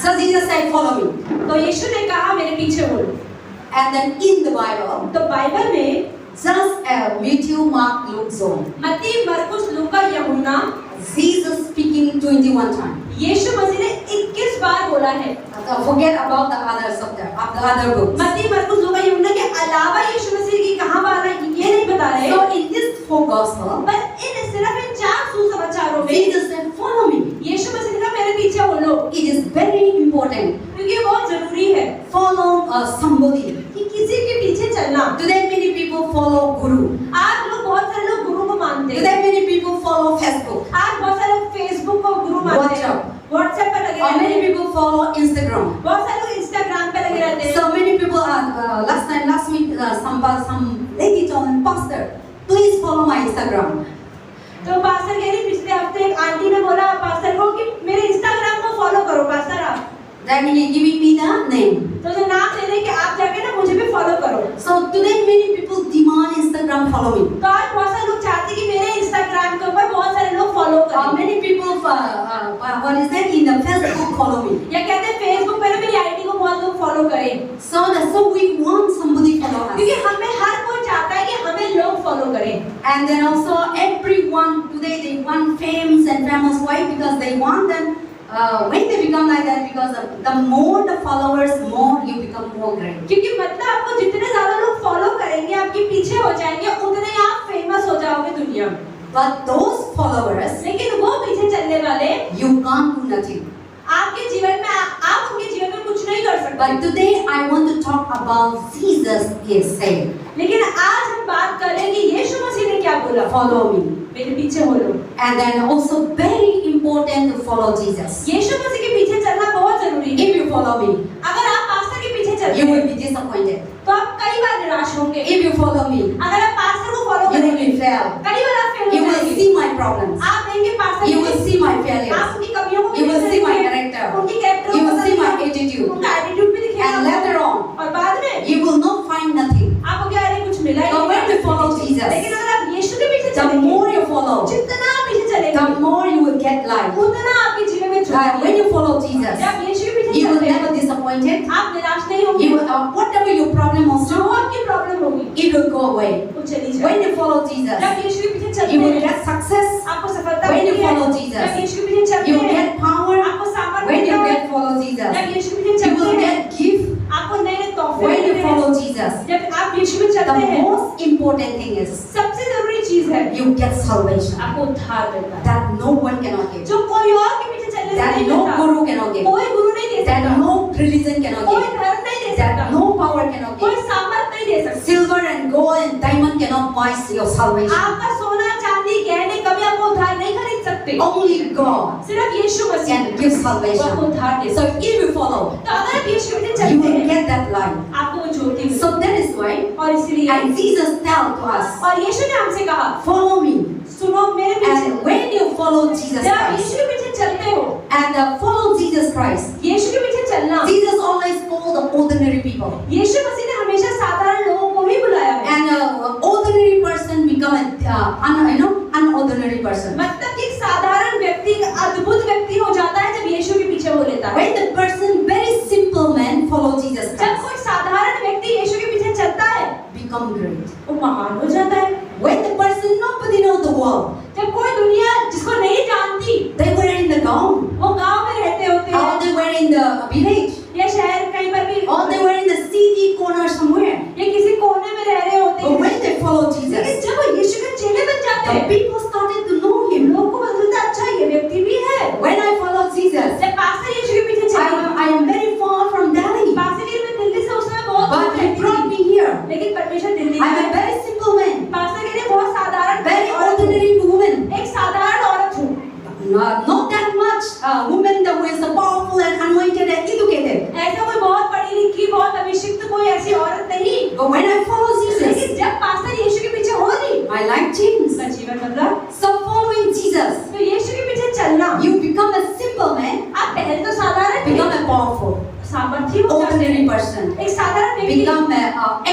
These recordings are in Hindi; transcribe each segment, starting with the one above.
So Jesus said, "Follow me." तो यीशु ने कहा मेरे पीछे हो। And then in the Bible, तो बाइबल में just Matthew, Mark, Luke, John, मत्ती, मरकुस, लूका, यूहन्ना, Jesus speaking 21 times. यीशु मसीह ने 21 बार बोला है। Forget about the others of the other books. मत्ती, मरकुस, लूका, यूहन्ना के अलावा यीशु मसीह की कहाँ बार है ये नहीं बता रहे। So in this four gospel, पर सिर्फ इन 4 सुसमाचारों में Jesus said, "Follow me." यीशु मसीह ने कहा मेरे पीछे हो लो, It is very important. क्योंकि ये बहुत जरूरी है Follow somebody. कि किसी के पीछे चलना। Today many people follow Guru. आज लोग बहुत सारे लोग गुरु को मानते हैं। Today many people follow Facebook. आज बहुत सारे लोग फेसबुक को गुरु मानते हैं, व्हाट्सएप पे लगे Or रहते many हैं, people follow Instagram. बहुत सारे लोग इंस्टाग्राम पे लगे रहते हैं। So many people last week some lady told me, "Pastor, please follow my Instagram." तो पास्टर कह रही पिछले हफ्ते एक आंटी ने बोला पास्टर को कि मेरे इंस्टाग्राम को फॉलो करो पास्टर आप। Then he giving me the name. तो जो नाम दे रहे कि आप जाके ना मुझे भी फॉलो करो। So today many people demand Instagram follow me. तो आज बहुत सारे लोग चाहते हैं कि मेरे इंस्टाग्राम के ऊपर बहुत सारे लोग फॉलो करें। Many people what is that in the Facebook follow me. या कहते हैं फेसबुक पे ना मेरी आईडी को बहुत लोग फॉलो करें। So we want somebody follow us. क्योंकि हमें हर कोई चाहता है कि हमें लोग फॉलो करें। And then also everyone today they want famous and famous. Why? Because they want them when they become like that, because the more the followers, more you become more great. क्योंकि मतलब आपको जितने ज्यादा लोग फॉलो करेंगे आपके पीछे हो जाएंगे उतने ही आप फेमस हो जाओगे दुनिया में। But those followers, लेकिन वो पीछे चलने वाले you can't do nothing. आपके जीवन में आप उनके जीवन में कुछ नहीं कर सकते। But today I want to talk about Jesus is saying, लेकिन आज हम बात करेंगे यीशु मसीह ने क्या बोला, "Follow me." मेरे पीछे हो लो। And then also very important to follow Jesus. यीशु मसीह के पीछे चलना बहुत जरूरी है। If you follow me, अगर आप पास्टर के पीछे चलते you will हैं be disappointed. तो आप कई बार निराश होंगे। If you follow me, अगर आप पास्टर को फॉलो you will करेंगे be fail. कई बार आप फेल You हो will जाएंगे। see my problems. आप देंगे pastor You will see my failures. आप उनकी कमियों को You will भी see my देखेंगे, character. उनकी कैरेक्टर You को will see my देखेंगे, attitude. उनका एटीट्यूड भी दिखेगा। And later on, और बाद में you will not find nothing. आपको क्या है कुछ मिला ही But नहीं। when you follow Jesus, लेकिन अगर आप यीशु के पीछे the चलेंगे, more you follow, जितना आप पीछे चलेंगे the more you will get life. उतना आपके जीवन में When you follow Jesus, जब आप यीशु के पीछे you will चलते हैं never disappointed. आप निराश नहीं होंगे। You will, whatever your problem जो also, आपकी प्रॉब्लम होगी it will go away. वो चली जाएगी। When you follow Jesus, जब यीशु के पीछे चलते you will हैं get success. आपको सफलता When you मिलती है। follow Jesus, जब यीशु के पीछे चलते You will हैं get power. आपको सामर्थ्य When you मिलता है। get follow Jesus, जब यीशु के पीछे you चलते will हैं get gift. आपको नए नए तोहफे When you मिलते हैं। follow Jesus, जब आप यीशु में the चलते हैं most important thing is सबसे जरूरी चीज है you get salvation. आपको उद्धार मिलता है That no one cannot give. जो कोई और के पीछे चलने से That नहीं no मिलता। guru cannot give. कोई गुरु नहीं दे That सकता, no religion cannot कोई give. धर्म नहीं दे That सकता, no power cannot कोई give. सामर्थ नहीं दे सकता। Silver and gold and diamond cannot buy your salvation. आपका सोना चांदी गहने कभी आपको उधार नहीं खरीद सकते। Only God सिर्फ यीशु मसीह can give वो आपको salvation. उधार दे So सकता if you follow, है। तो अगर आप यीशु में you चलते will हैं get that life. आपको वो ज्योति मिलेगी। So that is why, और इसलिए and Jesus tell to us, और यीशु ने हमसे कहा follow me. सुनो मेरे पीछे। And when you follow Jesus जब आप Christ, यीशु के पीछे चलते हो and follow Jesus Christ, यीशु के पीछे चलना Jesus always called the ordinary people. यीशु मसीह ने हमेशा साधारण लोगों को ही बुलाया है। And ordinary person become a unordinary person. मतलब कि एक साधारण व्यक्ति एक अद्भुत व्यक्ति हो जाता है जब यीशु के पीछे हो लेता है। When the person, very simple man, follow Jesus जब Christ, कोई साधारण व्यक्ति यीशु के पीछे चलता है become great. वो महान हो जाता है। When the person, nobody know the world, जब कोई दुनिया जिसको नहीं जानती they were in the town, वो गांव में रहते होते or हैं they were in the village, या शहर कहीं पर भी or they were in the city corner somewhere. या किसी कोने में रह रहे होते But हैं। when they follow लेकिन Jesus, जब वो यीशु के चेले बन जाते the हैं people started to know him. लोगों को पता चलता है अच्छा ये व्यक्ति भी है। When I follow Jesus, जब पास्टर यीशु के पीछे चला I am very far from Delhi, pastor के लिए मैं दिल्ली से उस समय बहुत दूर but he रहती brought थी me here. लेकिन परमेश्वर दिल्ली I am में a very simple man, pastor के लिए बहुत साधारण very औरत हूँ। ordinary woman. एक साधारण औरत हूँ। Not that much woman that was powerful and anointed and educated. ऐसा कोई बहुत पढ़ी लिखी बहुत अभिषिक्त कोई ऐसी औरत नहीं। But when I follow Jesus, लेकिन जब पास्टर यीशु के पीछे हो रही my life changed. उसका जीवन बदला। So following Jesus, तो यीशु के पीछे चलना you become a simple man, आप पहले तो साधारण become a powerful, सामर्थ्य हो जाते ordinary हैं। person, एक साधारण व्यक्ति become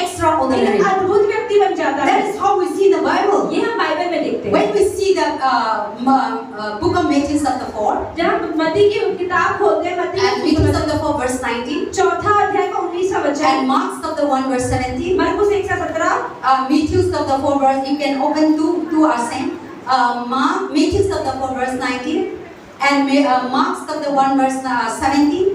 extraordinary. एक अद्भुत व्यक्ति बन जाता है। That is how we see the Bible. ये हम बाइबल में देखते हैं। When we see the book of Matthew chapter 4 जब हम मत्ती की किताब खोलते हैं मत्ती and की Matthew chapter verse 19 चौथा अध्याय का 19वां वचन, and Mark chapter 1 verse 17. मरकुस 1:17, Matthew chapter 4 verse, you can open two are same. Matthew chapter 4 verse 19 and Mark chapter 1 verse 17.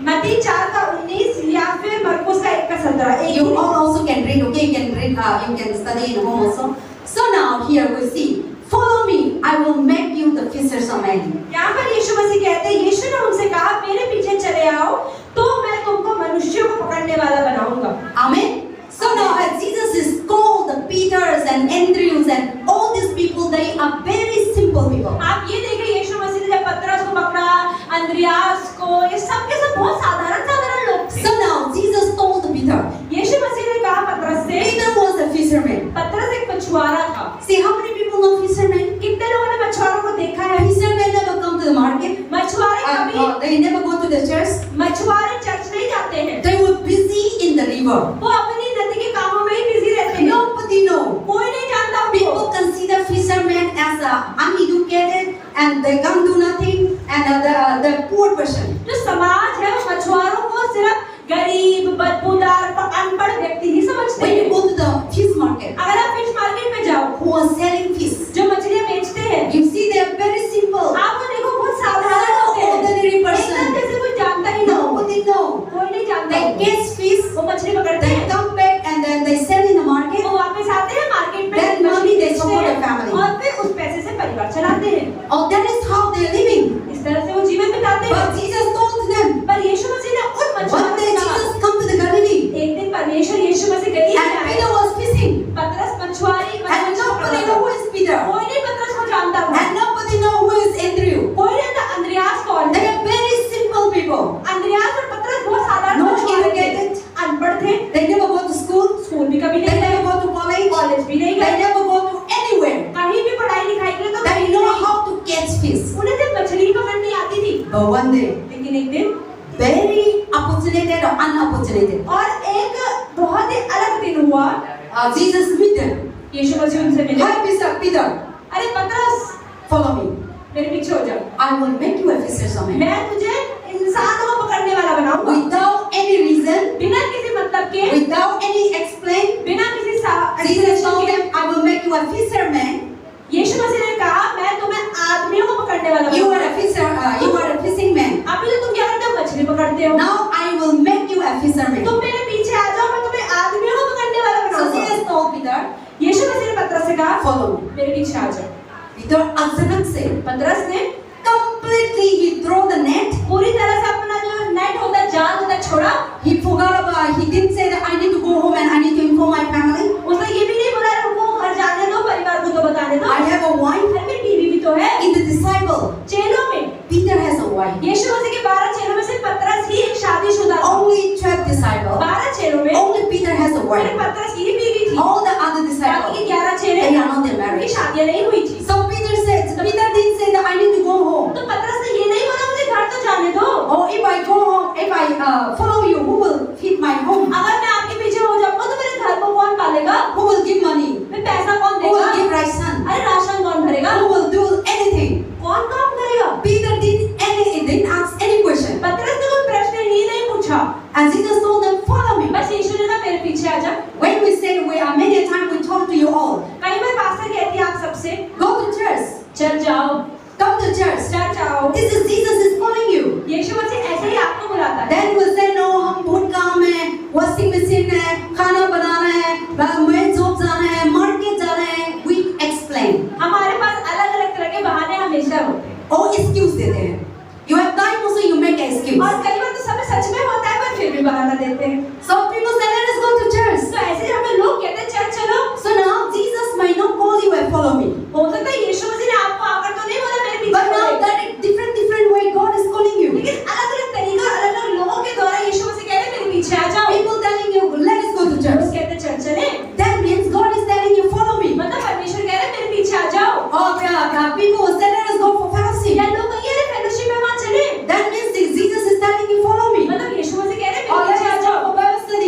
मत्ती 4 का 19 या फिर मरकुस का 1 का 17। You all also can read, okay? You can read, you can study in home also. So now here we see, follow me, I will make you the fishers of men. यहाँ पर यीशु मसीह कहते हैं, यीशु ने उनसे कहा मेरे पीछे चले आओ तो मैं तुमको मनुष्यों को पकड़ने वाला बनाऊंगा। Amen. So now as Jesus is called the Peters and Andrews and all these people, they are very simple people. आप ये देखिए यीशु मसीह ने जब पतरस को पकड़ा, अंद्रियास को, ये सब के सब बहुत साधारण लोग थे। So now Jesus told Peter. यीशु मसीह ने कहा पतरस से, Peter was a fisherman. पतरस एक मछुआरा था। See how many people know fishermen? कितने लोगों ने मछुआरों को देखा है? Fishermen never come to the market. मछुआरे कभी They never go to the church. मछुआरे चर्च नहीं जाते हैं। They were busy in the river. वो अपनी नदी के कामों में ही बिजी रहते हैं। Nobody know. कोई नहीं जानता उनको। People consider fishermen as uneducated and they can't do nothing and the poor person. जो समाज है वो मछुआरों को सिर्फ गरीब, बदबूदार, अनपढ़ व्यक्ति ही समझते When you हैं। go to the fish market, अगर आप फिश मार्केट में जाओ, who are selling fish, जो मछलियाँ बेचते हैं, you see they are very simple. आप वो देखो बहुत साधारण होते हैं। Ordinary person. एकदम जैसे कोई जानता ही ना हो। Nobody know. कोई नहीं जानता They उनको। catch fish, वो मछली पकड़ते they हैं, come back and then they sell in the market. वो वापस आते हैं मार्केट में, That money मछली they बेचते support हैं the family. और फिर उस पैसे से परिवार चलाते हैं। Oh, that is how they are living. इस तरह से वो जीवन बिताते हैं। But Jesus told them, पर यीशु मसीह ने उन one मछुआरों day से कहा, Jesus come to the Galilee एक दिन परमेश्वर यीशु मसीह गलील में and आए। Peter was fishing पतरस मछुआरी and nobody know who is Peter कोई नहीं पतरस को जानता था। and nobody know who is Andrew. कोई नहीं जानता अंद्रियास कौन They है। are very simple people. Andreas और पतरस बहुत साधारण No मछुआरे थे, educated. अनपढ़ थे, They never go to school. School भी कभी They नहीं never गए, go to college. कॉलेज भी नहीं They गए, never go to anywhere. कहीं भी पढ़ाई लिखाई के लिए तो They गए know नहीं। how to catch fish. उन्हें सिर्फ मछली पकड़नी आती थी। But one day, लेकिन एक दिन very opportunity or unopportunity, और एक बहुत ही अलग दिन हुआ, Jesus meet them. यीशु मसीह उनसे मिले। Hi, Peter. अरे पतरस, Follow me. मेरे पीछे हो जा, I will make you a fisher of men. मैं तुझे इंसानों को पकड़ने वाला बनाऊंगा। Without any reason, बिना किसी मतलब के, without any explain, बिना किसी Jesus told them, I will make you a fisherman. यीशु मसीह ने कहा मैं तुम्हें आदमियों को पकड़ने वाला You बनाऊंगा। are a fisher. You are a fishing man. अभी तो तुम क्या करते हो, मछली पकड़ते हो। Now I will make you a fisherman. तुम मेरे पीछे आ जाओ, मैं तुम्हें आदमियों को पकड़ने वाला So बनाऊंगा। Jesus told Peter, यीशु मसीह ने पतरस से कहा follow me. मेरे पीछे आ जाओ। Peter अचानक से पतरस ने completely he throw the net. पूरी तरह से अपना जो नेट होता है, जाल होता है, छोड़ा। He forgot about. He didn't say that I need to go home and I need to inform my family. उसने ये भी नहीं बोला रुको घर जाने दो, परिवार को तो बताने दो। I have a wife. घर में बीवी भी तो है। In the disciple, चेलों में Peter has a wife. यीशु मसीह के 12 चेलों में से पतरस ही एक शादीशुदा था। Only 12 disciples. 12 चेलों में Only Peter has a सिर्फ wife. पतरस की ही बीवी थी। All the other बाकी disciples, के 11 चेले they are not उनकी married. शादियां नहीं हुई थी। So Peter didn't say that I need to go home. तो पतरस ने ये नहीं बोला मुझे घर तो जाने दो। Or if I go home, if I follow you, who will feed my home? अगर मैं आपके पीछे हो जाऊंगा तो मेरे घर को कौन पालेगा? Who will give money? मैं पैसा कौन Who will देगा? give ration? अरे राशन कौन भरेगा? Who will do anything? कौन काम करेगा? Peter didn't ask any question. पतरस ने कोई प्रश्न ही नहीं पूछा। And Jesus told them, follow me. बस यीशु ने कहा मेरे पीछे आ जा। When we said we are many times we talk to you all, कई बार पास्टर कहती है आप सबसे go to church. चल जाओ, Come to church. चल जाओ। This is Jesus is calling you. यीशु मसीह ऐसे ही आपको बुलाता है। Then we say no, हम बहुत काम है, washing machine है, खाना बनाना है, मैं जॉब जाना है, मार्केट जाना है. We explain. हमारे पास अलग-अलग तरह के बहाने हमेशा होते हैं। और excuse देते हैं. You have time also you make an excuse. और कई बार तो समय सच में होता है पर फिर भी बहाना देते हैं। So people say let us go to church. तो ऐसे हमें लोग कहते हैं चल चलो। So now Jesus might not call you and follow me. हो सकता है यीशु मसीह ने आपको आकर तो नहीं बोला मेरे पीछे But now चलो। that is different way God is calling you. लेकिन अलग-अलग तरीका अलग-अलग लोगों के द्वारा यीशु मसीह कह रहे हैं मेरे पीछे आ जाओ। People telling you let us go to लोग church. कहते हैं चल चले। That means God is telling you follow me. मतलब परमेश्वर कह रहे हैं मेरे पीछे आ जाओ। Or people will say let us go for fellowship. या लोग कहिए अरे फेलोशिप में वहाँ चले। That means Jesus is telling you follow me. मतलब यीशु मसीह कह रहे हैं Or मेरे let पीछे आ us go जाओ। for Bible study.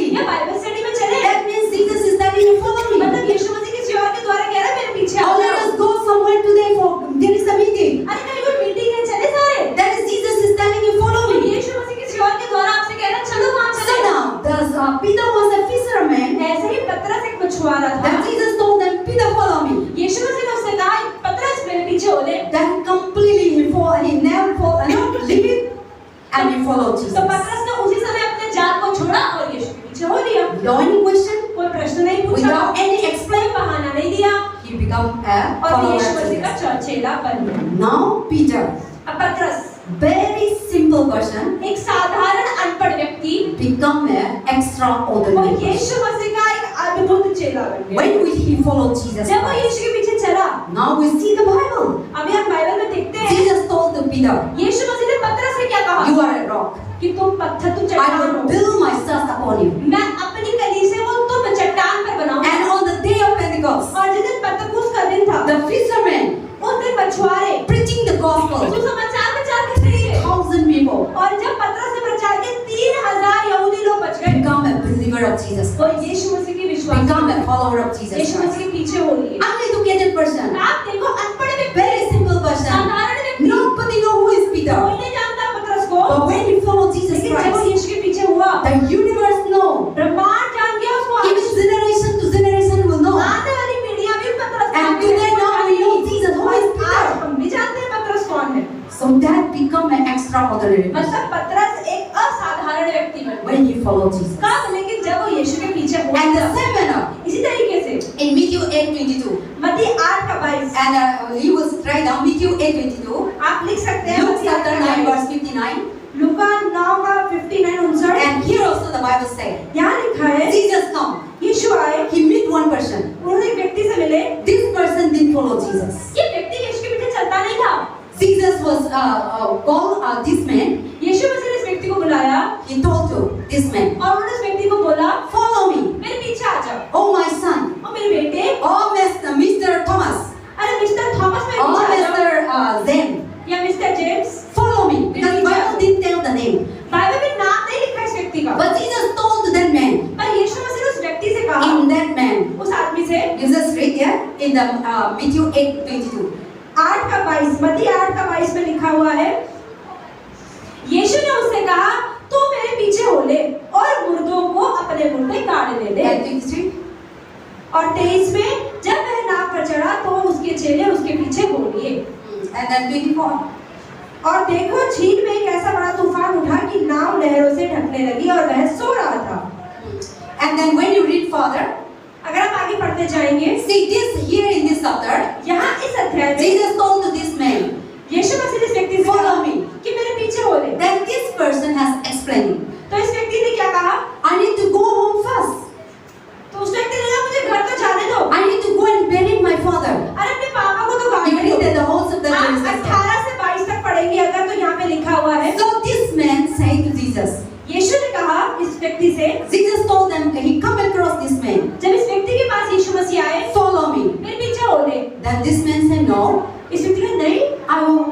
he followed Jesus. तो पतरस ने उसी समय अपने जाल को छोड़ा और यीशु के पीछे हो लिया। Without any question, कोई प्रश्न नहीं पूछा, without any कोई explain, बहाना नहीं दिया he become a और follower यीशु of मसीह का Jesus. चेला बन गया। Now Peter, अब पतरस very simple person, एक साधारण अनपढ़ व्यक्ति become a और extraordinary person. यीशु मसीह का एक अद्भुत चेला बन गया। When will he follow Jesus जब वो Christ? यीशु के पीछे चला, Now we see the Bible. अभी हम बाइबल में देखते हैं Jesus told to Peter, यीशु मसीह ने पतरस से क्या कहा you are a rock. कि तुम पत्थर, तुम I चट्टान will हो। build myself upon you. मैं अपनी कलीसिया को तुम चट्टान पर बनाऊंगा। And on the day of Pentecost, और जिस दिन पतरस का दिन था, the fishermen उस दिन मछुआरे preaching the gospel, सुसमाचार प्रचार करते थे 1,000 people और जब पतरस ने प्रचार किया 3,000 यहूदी लोग बच गए become a believer of Jesus और Christ. यीशु मसीह के विश्वास Become a follower of Jesus Yeshu Christ. मसीह के पीछे हो लिए। Uneducated person, आप देखो अनपढ़ व्यक्ति, very simple person. साधारण व्यक्ति, Nobody know who is Peter. कोई नहीं जानता पतरस को, But when he followed Jesus लेकिन जब वो Christ, यीशु के पीछे हुआ, the universe know. ब्रह्मांड जान गया उसको। Even generation to generation will know. आने वाली पीढ़ियां भी पतरस को And today now we know Jesus. Who is आज Peter? हम भी जानते हैं पतरस कौन है। So that become an extraordinary person मतलब पतरस एक असाधारण व्यक्ति बन गया। when he followed Jesus. कब? लेकिन जब वो यीशु के पीछे हुआ। And the same manner इसी तरीके से in Matthew 8:22. मत्ती 8:22 And he was write down Matthew 8:22. आप लिख सकते हैं। Luke chapter 9 verse 59. Luka 9:59-59 And here also the Bible says, यहाँ लिखा है Jesus come. यीशु आए, He meet one person. उन्होंने एक व्यक्ति से मिले। This person didn't follow Jesus. ये व्यक्ति यीशु के पीछे चलता नहीं था। Jesus was called this man. यीशु मसीह ने इस व्यक्ति को बुलाया He told to this man, और उन्होंने इस व्यक्ति को बोला, follow me. मेरे पीछे आ जाओ। Oh my son. और मेरे बेटे, Oh Mr. Thomas. अरे मिस्टर थॉमस मेरे Oh पीछे आ जाओ। Mr. Zen. या mister James. Follow me. Because Bible didn't tell the name. Bible में नाम नहीं लिखा इस व्यक्ति का। But Jesus told to that man. पर यीशु मसीह ने उस व्यक्ति से कहा, In that man. उस आदमी से, You just read here in the Matthew 8:22. 8:22 मत्ती 8:22 में लिखा हुआ है, यीशु ने उससे कहा, तू मेरे पीछे हो ले और मुर्दों को अपने मुर्दे गाड़ने दे। And 23. और 23 में जब वह नाव पर चढ़ा तो उसके चेले उसके पीछे हो लिए। And then 24. और देखो झील में एक ऐसा बड़ा तूफान उठा कि नाव लहरों से ढकने लगी और वह सो रहा था। And then when you read further, अगर आप आगे पढ़ते जाएंगे, see this here in this chapter, यहाँ इस अध्याय में Jesus told to this man, यीशु मसीह ने इस व्यक्ति से Follow कहा me. कि मेरे पीछे हो ले। then this person has explained, तो इस व्यक्ति ने क्या कहा? I need to go home first. तो उस व्यक्ति ने कहा, मुझे घर तो जाने दो। I need to go and bury my father. अरे अपने पापा को तो You गाड़ने read दो। that the whole of the आप Genesis. 18 से 22 तक पढ़ेंगे अगर, तो यहाँ पे लिखा हुआ है, So this man said to Jesus, यीशु ने कहा इस व्यक्ति से, Jesus told them, he come across this man, जब इस व्यक्ति के पास यीशु मसीह आए, follow me. मेरे पीछे हो ले। Then this man said, no, इस व्यक्ति ने नहीं, I will,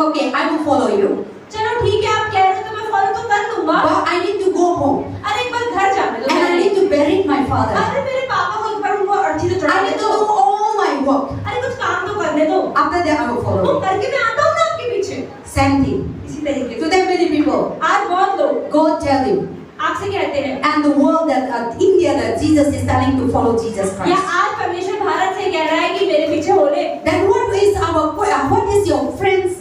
okay, I will follow you, चलो ठीक है, आप कह रहे हो तो मैं फॉलो तो कर लूंगा, but I need to go home अरे एक बार घर जाने दो। and I need to bury my father. अरे मेरे पापा को एक बार उनको अर्थी तो I चढ़ाने need to दो। do all my work. अरे कुछ काम तो करने दो। After that, I will follow वो you. करके मैं आता हूँ ना आपके पीछे। Same thing. इसी तरीके से Today, many people, आज बहुत लोग God tell you, आपसे कहते हैं, and the world that India that Jesus is telling to follow Jesus या Christ. आज परमेश्वर भारत से कह रहा है कि मेरे पीछे हो ले। Then what is your friend's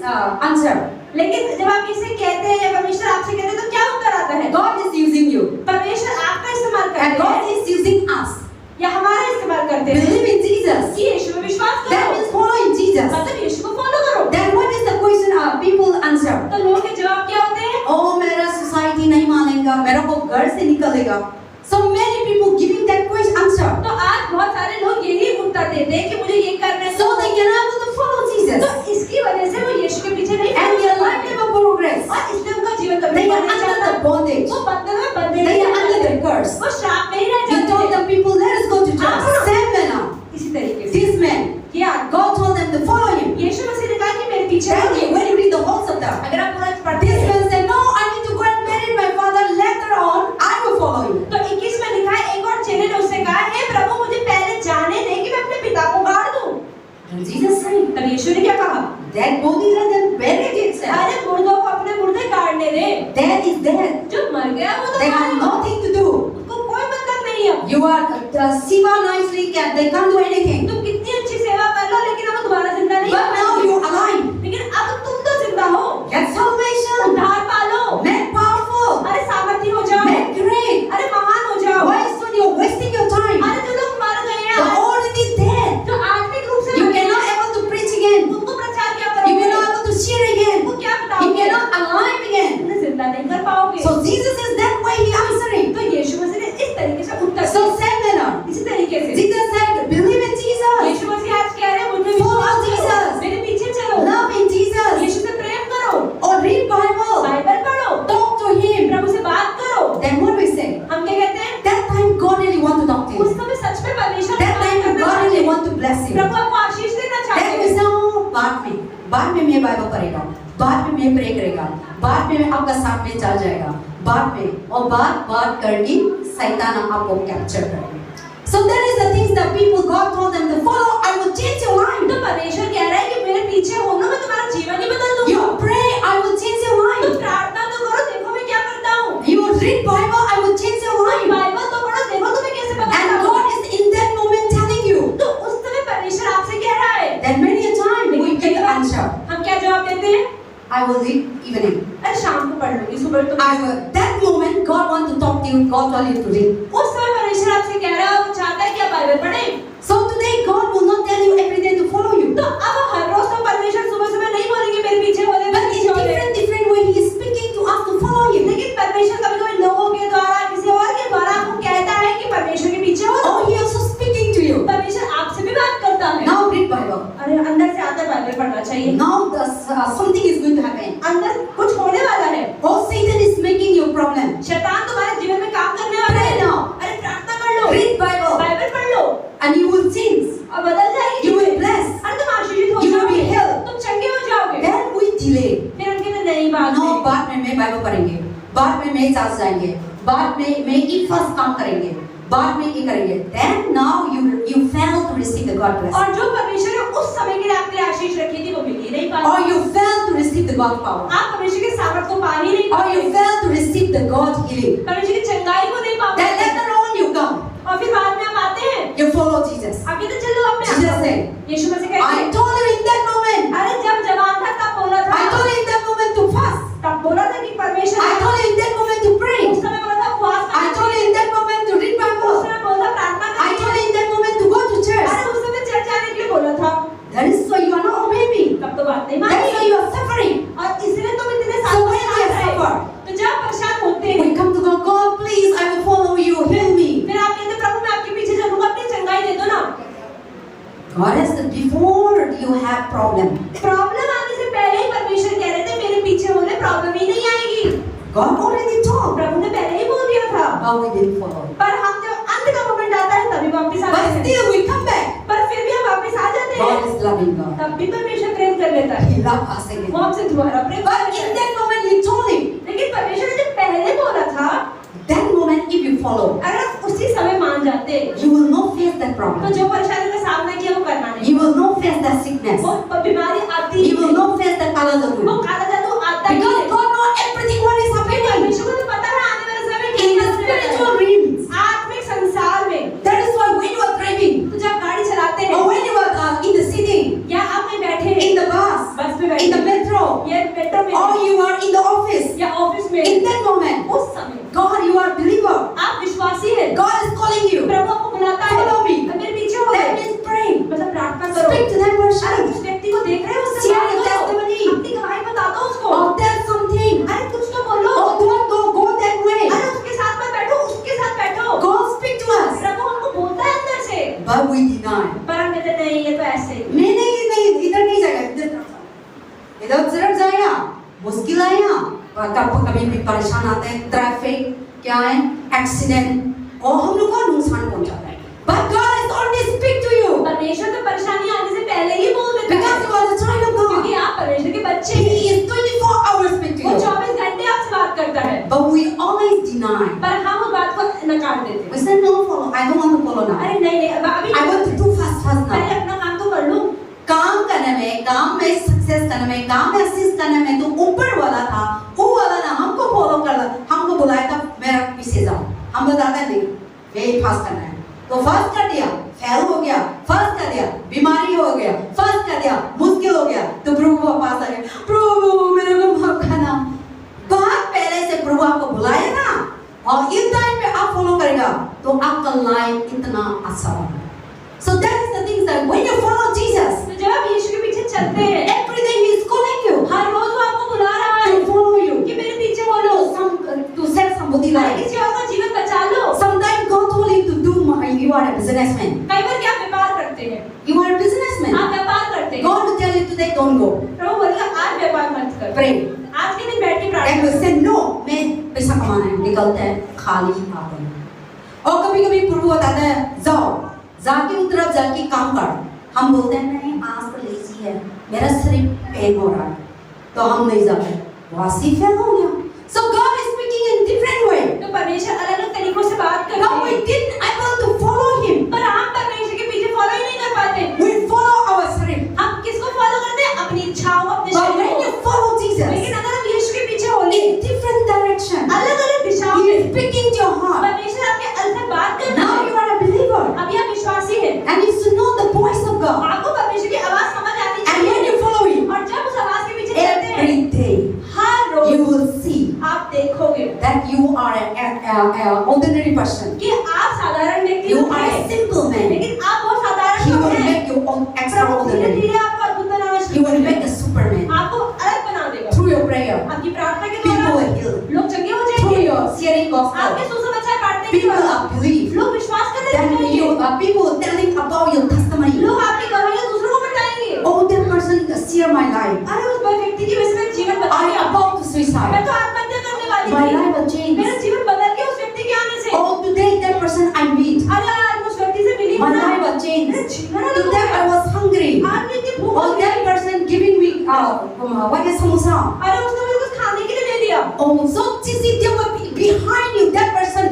answer? लेकिन जब आप इसे कहते हैं या परमेश्वर आपसे कहते हैं तो क्या उत्तर आता है? God is using you, परमेश्वर आपका इस्तेमाल and करते God हैं is using us. या हमारा इस्तेमाल करते हैं। Believe in Jesus. कि यीशु में विश्वास That करो, means following Jesus. मतलब यीशु को फॉलो करो। Then what is the question people answer? तो लोगों के जवाब क्या होते हैं? Oh, मेरा society नहीं मानेगा, मेरा को घर से निकलेगा. So many people giving that question answer. तो आज बहुत सारे लोग यही उत्तर देते हैं कि मुझे ये करना है। So they cannot able to follow Jesus. तो इसकी वजह से वो यीशु के पीछे नहीं And their life चलते। never progress. और इसलिए उनका जीवन कभी They are नहीं under चलता। the bondage. वो बंधन में बंधे They नहीं are under रहते। the curse. वो श्राप में ही रह You told जाते the people, let us go to church. हाँ। Same manner. इसी तरीके से This man, किया। God told them to follow him. यीशु मसीह ने कहा कि मेरे पीछे Then रहिए। when you read the whole chapter, अगर आप पूरा पढ़ते this हैं man said, no, I need to go and bury my father. Later on, I will follow you. तो 21 में लिखा है, एक और चेले ने उससे कहा, हे प्रभु मुझे पहले जाने दे कि मैं अपने पिता को गाड़ दूं। And Jesus said, तब यीशु ने क्या कहा? that body let them bury it itself. अरे मुर्दों को अपने मुर्दे गाड़ने दे। Dead is dead. जो मर गया वो तो They मर have गया। nothing to do. उसको कोई मतलब नहीं है। You are Siva nicely can they can't do anything. तुम कितनी अच्छी सेवा कर लो लेकिन अब दोबारा जिंदा नहीं But now हो you are alive. लेकिन अब तुम तो जिंदा हो। Get salvation. उद्धार पालो। बाद में मैं बाइबल पढ़ेगा, बाद में मैं प्रे करेगा, बाद में आपका साथ में चल जाएगा, बाद में और बात करके शैतान आपको कैप्चर करेगा। So that is the things that people God told them to follow. I will change your life. तो परमेश्वर कह रहा है कि मेरे पीछे हो ना, मैं तुम्हारा जीवन ही बदल दूंगा। You pray, I will change your life. तुम प्रार्थना तो करो, देखो मैं क्या करता हूँ। You read Bible, I will change your life. Bible तो पढ़ो, देखो तुम्हें कैसे बदलता And हूँ। God is in that moment telling you. तो उस समय परमेश्वर आपसे कह रहा है। Then many a time we get the answer. हम क्या जवाब देते हैं? I will read evening. अरे शाम को पढ़ लूंगी, सुबह तो। I will. That moment God want to talk to you. God told you to read. उस समय परमेश्वर आपसे कह रहा है, वो चाहता है कि आप बाइबल पढ़ें। So today God will not tell you every day to follow you. तो अब हर रोज तो परमेश्वर सुबह नहीं बोलेंगे मेरे पीछे हो ले, But in different way He is speaking to us to follow Him. लेकिन परमेश्वर कभी-कभी लोगों के द्वारा, किसी और के द्वारा आपको कहता है कि परमेश्वर के पीछे हो। Oh, He also speaking to you. परमेश्वर आपसे भी बात करता है। Now read Bible. अरे अंदर से आकर बाइबल पढ़ना चाहिए। Now something is going to happen. अंदर कुछ होने वाला है। Oh, Satan is making you problem. शैतान तुम्हारे जीवन में काम करने वाला है। Pray now. अरे प्रार्थना कर लो। Read Bible. बाइबल पढ़ लो And you will change. और बदल जाएगी। You will bless. अरे तुम आशीषित हो You will जाओगे। be healed. तुम चंगे हो जाओगे। Then we delay. फिर हम कहते नहीं बात No, नहीं। बाद में मैं बाइबल पढ़ेंगे, बाद में मैं चर्च जाएंगे, बाद में मैं ये फर्स्ट काम करेंगे, बाद में ये करेंगे। Then now you fail to receive the God blessing. और जो परमेश्वर ने उस समय के लिए आपके लिए आशीष रखी थी वो मिल ही नहीं पाई। Or you fail to receive the God power. आप परमेश्वर के सामर्थ को पा ही नहीं Or पाए। you fail to receive the God healing. परमेश्वर की चंगाई को नहीं पाओगे। Then later on you come, और फिर बाद में आप आते हैं। you follow Jesus. आप कहते चलो अपने आप Jesus को। said, यीशु मसीह कहते I हैं, told you in that moment. अरे जब जवान था तब बोला था। I told you in that moment to fast. तब बोला था कि परमेश्वर। I told you in that moment to pray. उस समय बोला था उपवास करना। I told you in that moment to read उस Bible. समय बोला प्रार्थना I करनी। told you in that moment to go to church. अरे उस समय चर्च जाने के लिए बोला था। That is why you are not obeying me. तब तो बात नहीं That is why मानी। you are suffering. और इसलिए तुम इतने So साल when we are परेशान suffer, रहे। तो जब परेशान होते हैं, we come to God. God, please, I will follow you. Heal me. फिर आप कहते प्रभु मैं आपके पीछे चलूंगा, अपनी चंगाई दे दो ना। God has said before you have problem. Problem आने से पहले ही परमेश्वर कह रहे थे मेरे पीछे होने प्रॉब्लम ही नहीं आएगी। God already told. प्रभु ने पहले ही बोल दिया था। But we didn't follow. पर हम जब अंत का मोमेंट आता है तभी वापस आते But हैं। still we come back. पर फिर भी हम वापस आ जाते हैं। God is loving God. तब भी परमेश्वर प्रेम कर लेता है। He loves us again. वो हमसे दोबारा प्रेम But करता in है। that moment He told him. लेकिन परमेश्वर ने जब पहले बोला था, That moment if you follow, अगर आप उसी समय मान जाते you will not face that तो problem. जो परेशानी का सामना किया वो करना नहीं। You will not face that sickness. वो बीमारी आती You will not face that वो calamity. काला जादू आता ही Because है। God knows everything what is happening. परमेश्वर को तो पता है आने वाले समय में In क्या the होने वाला है। spiritual realms. आत्मिक संसार में That is why when you are driving, तो जब गाड़ी चलाते हैं or when you are in the city, या आप में बैठे हैं, in the bus, बस में in the बैठे metro, या मेट्रो में or you are in the office, या ऑफिस में, in that moment, उस समय God, you are believer. आप विश्वासी हैं। God is calling you. प्रभु आपको बुलाता है। Follow me. अब मेरे पीछे हो। That means pray. मतलब प्रार्थना करो। Speak to that अरे person. उस व्यक्ति को देख रहे हो उससे Share बात your करो। testimony. अपनी गवाही बता दो उसको। Or tell something. अरे कुछ तो बोलो। Or don't go that way. अरे उसके साथ मत बैठो, उसके साथ बैठो। God speak to us. प्रभु हमको बोलता है अंदर से। But we deny. पर हम कहते नहीं ये तो ऐसे ही। नहीं इधर नहीं जाएगा, इधर सिर्फ जाएगा, मुश्किल आएगा, कभी भी परेशान आते हैं, ट्रैफिक क्या है, एक्सीडेंट और हम लोग को नुकसान पहुंचाता है। But God has already speak to you परमेश्वर तो परेशानी आने से पहले ही बोल देता because है। you are the child of God. क्योंकि आप परमेश्वर के बच्चे He हैं। is 24 hours speak to वो you. 24 घंटे आपसे बात करता है। But we always deny. पर हम उस बात को नकार देते We हैं। say no follow. I don't want to follow now. अरे नहीं अभी I want to do fast now. पहले अपना काम तो कर लूं। काम में सक्सेस करने में, काम में असिस्ट करने में तो ऊपर वाला था, वो वाला ना हमको फॉलो कर, हमको बुलाया था मेरा पीछे जाओ, हम बताते नहीं यही फास्ट करना है, तो फास्ट कर दिया, फेल हो गया, फास्ट कर दिया, बीमारी हो गया, फास्ट कर दिया, मुश्किल हो गया, तो प्रभु के पास आ गया, प्रभु मेरे को माफ करना। बहुत पहले से प्रभु आपको बुलाया ना, और इस टाइम पे आप फॉलो करेगा तो आपका लाइफ इतना आसान है। So that is the thing that when you follow Jesus, तो जब आप यीशु के पीछे चलते हैं, every day He is calling you हर रोज वो आपको बुला रहा है to follow you, कि मेरे पीछे बोलो, to save somebody life. किसी और का जीवन बचा लो। Sometimes God told you to do. You are a businessman. कई बार क्या व्यापार करते हैं? You are a businessman. आप व्यापार करते हैं। God will tell you today, don't go. प्रभु बोलेगा आज व्यापार मत कर। Pray. आज के दिन बैठ के Then प्रार्थना you say no. मैं पैसा कमाना है, निकलते हैं खाली आते हैं। और कभी-कभी प्रभु बताता है जाओ, जाके उस तरफ जाके काम कर। हम बोलते हैं नहीं आज तो लेजी है, मेरा शरीर पेन हो रहा है, तो हम नहीं जाते, वासी फेल हो गया। So God is speaking in different way. तो परमेश्वर अलग-अलग तरीकों से बात करते Now we हैं, didn't able to follow Him. पर हम परमेश्वर के पीछे फॉलो ही नहीं कर पाते। We follow our शरीर. हम किसको फॉलो करते हैं? अपनी इच्छाओं, अपने But शरीर when को। you follow Jesus, लेकिन अगर हम यीशु के पीछे होंगे, in different direction, अलग-अलग दिशाओं He में, is speaking to your heart. परमेश्वर आपके अंदर बात करता Now है। you are a believer, अभी आप विश्वासी हैं, and you should know the voice of God. आपको परमेश्वर की आवाज समझ आनी And when चाहिए। you follow Him, और जब उस आवाज के पीछे चलते हैं, every day her you rose will see आप देखोगे that you are an ordinary person. कि आप साधारण व्यक्ति You तो are a हैं, simple man. लेकिन आप बहुत साधारण He तो will हैं। make you Prabhu extraordinary. धीरे-धीरे आपको अद्भुत बनाना He शुरू will make करेगा। a superman. आपको अलग बना देगा। Through your prayer, आपकी प्रार्थना के people द्वारा will heal. लोग चंगे हो Through जाएंगे। your sharing आपके gospel, सुसमाचार बांटने के people द्वारा will believe. लोग विश्वास करने Then लगेंगे। you people telling about your testimony. लोग आपकी गवाहियां दूसरों को बताएंगे। Oh, that person share my life. अरे उस व्यक्ति की वजह से मेरा जीवन बदल I गया। about to suicide. मैं तो आत्महत्या करने वाली My थी। life will change. मेरा जीवन बदल गया उस व्यक्ति के आने से। Oh, today that person I meet, अरे आज उस व्यक्ति से मिली my हूँ ना, life will change. मेरा जीवन अलग हो Today I गया। was hungry. आज मैं इतनी भूख Oh, लगी। that person giving me what is samosa. अरे उसने मुझे कुछ खाने के लिए दे दिया। Oh, so see, there will be behind you that person.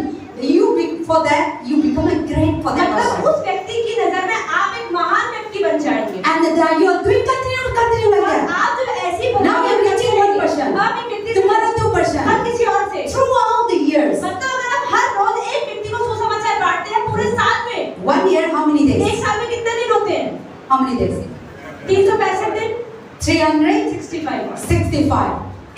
You be, for that you become a great for that मतलब person. उस व्यक्ति की नजर में आप एक महान व्यक्ति बन जाएंगे। And you are doing continue like और that. आप जब ऐसी Now you are reaching one person. आप एक व्यक्ति से Tomorrow 2%. हर किसी और से Throughout the years. मतलब अगर आप हर रोज एक व्यक्ति को सुसमाचार बांटते हैं पूरे साल में, 1 year how many days? एक साल में कितने दिन होते हैं? How many days? 365 दिन, 365. 65।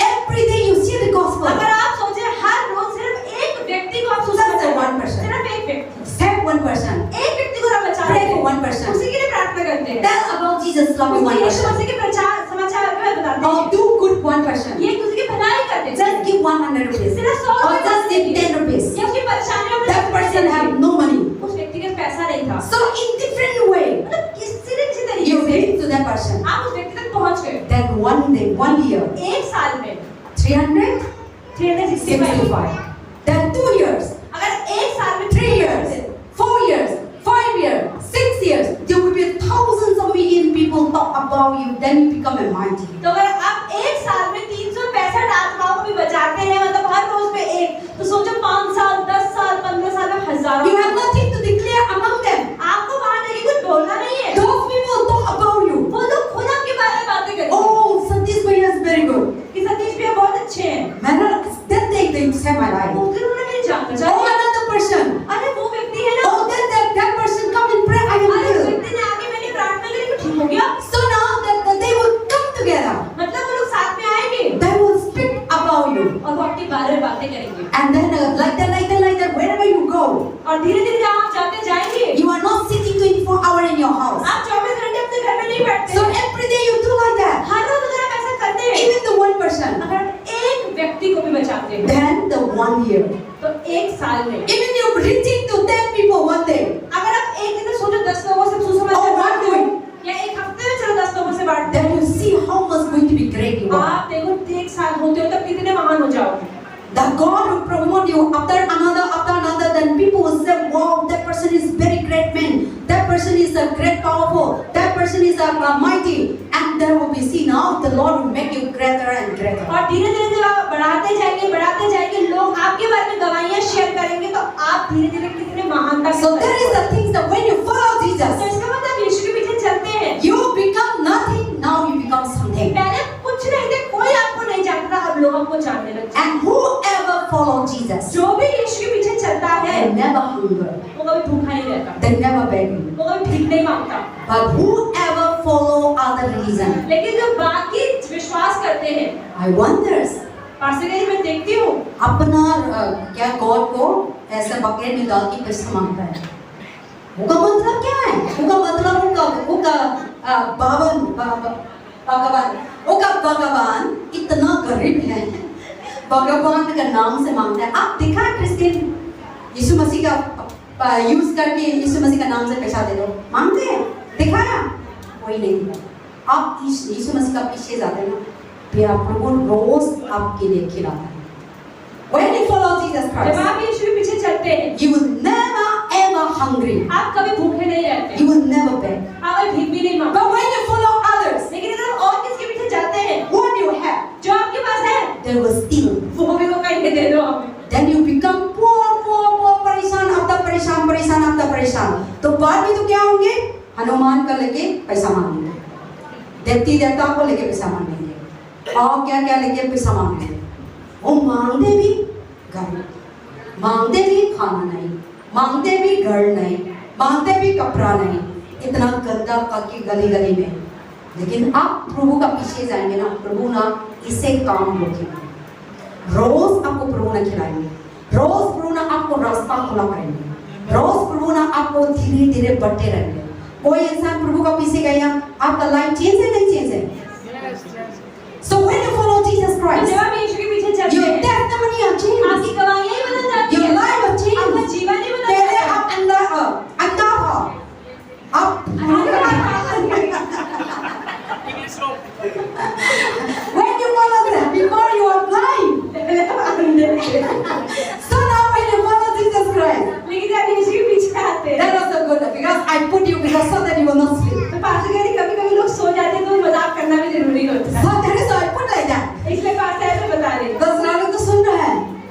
Every day you see the gospel. अगर आप सोचे हर रोज सिर्फ एक व्यक्ति को आप Just सुसमाचार 1%. सिर्फ एक व्यक्ति, Save 1%. एक व्यक्ति को आप बचा Pray लेते for हैं, 1%. उसी के लिए प्रार्थना करते हैं। Tell about Jesus love you उसको यीशु 1%. मसीह के प्रचार समाचार में बताते Or हैं। do good 1%. ये एक दूसरे की भलाई करते हैं। Just give 100 rupees. सिर्फ 100 Or रुपए just give 10 rupees. या उसकी परेशानियों में That person have no money. उस व्यक्ति के पास पैसा नहीं था। So in different way, मतलब किसी न किसी तरीके you से reach to that person. आप उस व्यक्ति तक पहुंच गए। Then one day, 1 year, एक साल में 365. 365। Then 2 years, अगर एक साल में 3 years, 4 years, 5 years, 6 years, there will be thousands of million people talk about you. Then you become a mighty. तो अगर आप एक साल में 365 आत्माओं को भी बचाते हैं, मतलब हर रोज में एक, तो सोचो 5 साल, 10 साल, 15 साल में हजारों। You have nothing to declare among them. आपको वहां जाके कुछ बोलना नहीं है। Those people talk about you. वो लोग खुद आपके बारे में बातें करेंगे Oh, Satish Bhaiya is very good. कि सतीश भैया बहुत अच्छे हैं। Man, that they save my life. वो फिर उन्हें नहीं जानना Oh, चाहिए। another person. अरे वो व्यक्ति है ना, Oh, that person come and pray. I am अरे उस healed. व्यक्ति ने आके मैंने प्रार्थना करी तो ठीक हो गया। So now that they will come together. मतलब वो लोग साथ में आएंगे They will speak about you. और वो आपके बारे में बातें करेंगे। And then like that, wherever you go, और धीरे-धीरे जहाँ आप जाते जाएंगे, you are not sitting 24 hours in your house. आप 24 घंटे अपने घर में नहीं बैठते। So every day you do like that. हर रोज अगर आप ऐसा करते हैं, Even the 1%. अगर आप एक व्यक्ति को भी बचाते हैं, Then the 1 year. तो एक साल में Even you reaching to 10 people one day. अगर आप एक दिन में सोचो 10 लोगों से सुसमाचार Oh, one बांटते हो, week. या एक हफ्ते में चलो 10 लोगों से बांटते Then you see how much going to be great you हो, are. आप देखो एक साल होते हो तब कितने महान हो जाओगे। That God will promote you after another, then people will say, wow, that person is very great man. That person is a great powerful. That person is a mighty. And there will be see now the Lord will make you greater and greater. और धीरे-धीरे जब आप बढ़ाते जाएंगे, लोग आपके बारे में गवाहियां शेयर करेंगे, तो आप धीरे-धीरे कितने महानता के So तरफ there is the things that when you follow तो Jesus, इसका मतलब यीशु के पीछे चलते हैं। you become nothing, now you become something. पहले कुछ नहीं थे, कोई आपको नहीं जानता, अब लोग आपको जानने लगे। And whoever follow Jesus, जो भी यीशु के पीछे चलता है, they never hunger, वो कभी भूखा नहीं रहता, they never begging. वो कभी भीख नहीं मांगता। But whoever follow other religion, लेकिन जो बाकी विश्वास करते हैं, I wonders, पास्टर जी मैं देखती हूँ, अपना क्या गॉड को ऐसे बकेट में डाल के पैसा मांगता है। उसका मतलब क्या है? उसका मतलब भगवान इतना गरीब है, भगवान का नाम से मांगता है। आप देखा है क्रिश्चियन यीशु मसीह का यूज करके यीशु मसीह का नाम से पैसा दे दो, मांगते हैं? देखा ना? कोई नहीं दिखा। आप यीशु मसीह का पीछे जाते हैं ना, प्यार प्रभु रोज आपके लिए खिलाता है। When you follow Jesus जब Christ, आप यीशु के पीछे चलते हैं, you will never ever hungry. आप कभी भूखे नहीं रहते, You will never beg. आप कभी भीख भी नहीं मांगते। But when you follow others, लेकिन अगर they will steal. वो भी वो कहीं दे दो हमें। Then you become poor, परेशान, अब तक परेशान। तो बाद में तो क्या होंगे? हनुमान का लेके पैसा मांगेंगे, देवती देवता को लेके पैसा मांगेंगे, और क्या लेके पैसा मांगेंगे। वो मांगते भी घर, मांगते भी खाना नहीं, मांगते भी घर नहीं, मांगते भी कपड़ा नहीं, इतना गंदा करके गली में। लेकिन आप प्रभु का पीछे जाएंगे ना, प्रभु ना इसे काम रोकेंगे, रोज आपको प्रभु ना खिलाएंगे, रोज प्रभु ना आपको रास्ता खुला करेंगे, रोज प्रभु ना आपको धीरे धीरे बढ़ते रहेंगे। कोई इंसान प्रभु का पीछे गया, आपका लाइफ चेंज है नहीं चेंज है? So when you follow Jesus Christ, जब आप यीशु के पीछे चलते your हैं, testimony are changed, आपकी गवाहियां ही बदल जाती your हैं, life are changed, आपका जीवन ही बदल पहले जाता है। आप अंधा था, अब when you follow them, before you are blind, so now when you follow Jesus Christ, लेकिन जब यीशु के पीछे आते हैं, that was so good because I put you because so that you will not sleep. तो पास्टर कहते हैं कभी-कभी लोग सो जाते हैं तो मजाक करना भी जरूरी होता है। So that is why I put like that. इसलिए पास्टर ऐसे बता रहे हैं। दूसरा लोग तो सुन रहे हैं।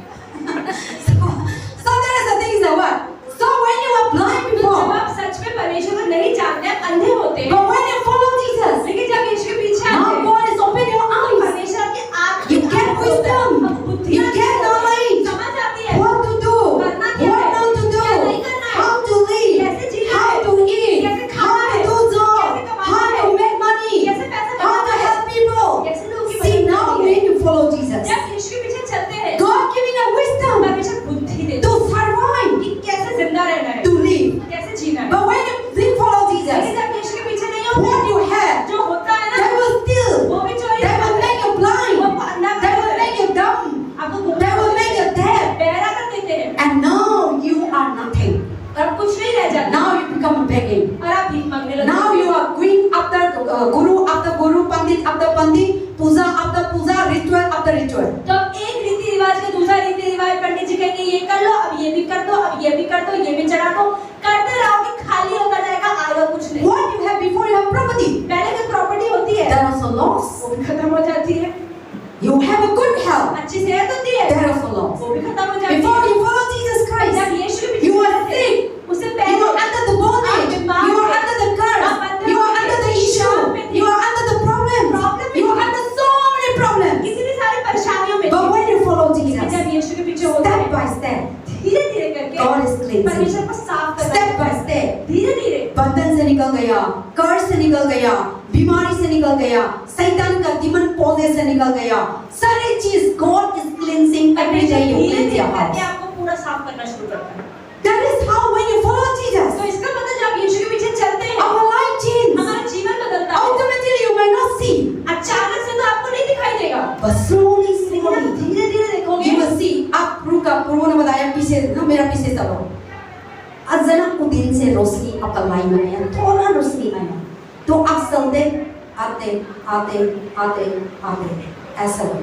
So that is the thing is what? So when you are blind जब before, आप सच में परमेश्वर को नहीं जानते, आप अंधे होते हैं, but when you follow Jesus, लेकिन जब यीशु के पीछे आते now हैं, God is open your eyes. परमेश्वर आपकी आँख You get wisdom. आपको बुद्धि You get knowledge. समझ आती है, What to do, करना क्या what है, not to क्या नहीं do, करना है, how to live, कैसे जीना how है, to eat, कैसे how खाना है, to do job, कैसे कमाना how है, to make money, कैसे पैसा how कमाना to है, help people. कैसे लोगों की See मदद now करनी है। when you follow Jesus, जब यीशु के पीछे चलते हैं, God giving a wisdom परमेश्वर बुद्धि देता to survive, है कि कैसे जिंदा रहना है, to live. कैसे जीना है। But when you follow लेकिन Jesus, जब यीशु के पीछे नहीं होते, what you have, जो होता है they ना, will steal, वो भी चोरी they will करते make हैं, you blind, वो अंधा they कर will देते make हैं, you dumb, आपको they गुमराह will कर make देते you हैं, deaf, बहरा कर देते हैं, and now you are nothing. और अब कुछ नहीं रह जाता, Now you become begging. और आप भीख मांगने लगते Now हैं। you are going after guru, pandit after pandit, puja after puja, ritual after ritual. तो अब एक रीति रिवाज का दूसरा रीति रिवाज, पंडित जी कहेंगे ये कर लो, अब ये भी कर दो, अब ये भी कर दो, ये भी चढ़ा दो, करते रहोगे, खाली होता जाएगा, आएगा कुछ नहीं। What you have before you have property, पहले जो प्रॉपर्टी होती है, there is a loss. वो भी खत्म हो जाती है। You have a good health, अच्छी सेहत होती है, there is a loss. वो भी खत्म हो जाती Before है। you follow Jesus जब Christ, यीशु के you पीछे are चलते हैं, sick, उससे you पहले are under the bondage, you are under the curse, you are under the issue, you are under the problems, you are under so many problems. किसी भी सारी परेशानियों में But when you follow थे। Jesus, जब यीशु के पीछे होते step हैं, by step, धीरे-धीरे करके God is cleansing. परमेश्वर को साफ करना Step by step, धीरे-धीरे बंधन से निकल गया, कर्ज से निकल गया, बीमारी से निकल गया, शैतान का demon पौधे से निकल गया, सारी चीज God is cleansing every day. You cleanse धीरे-धीरे your करके house. आपको पूरा साफ करना शुरू करता है। That is how when you follow Jesus, तो इसका मतलब जब यीशु के पीछे चलते हैं, our life changes. हमारा जीवन बदलता है। Ultimately, you may not see, अचानक से तो आपको नहीं दिखाई देगा, but slowly, लेकिन आप slowly, धीरे-धीरे देखोगे। you will see. आप प्रभु ने बताया पीछे ना, मेरा पीछे चलो। अचानक को दिन से रोशनी आपका लाइन में आया, थोड़ा रोशनी आया, तो आप चलते आते ऐसा हो।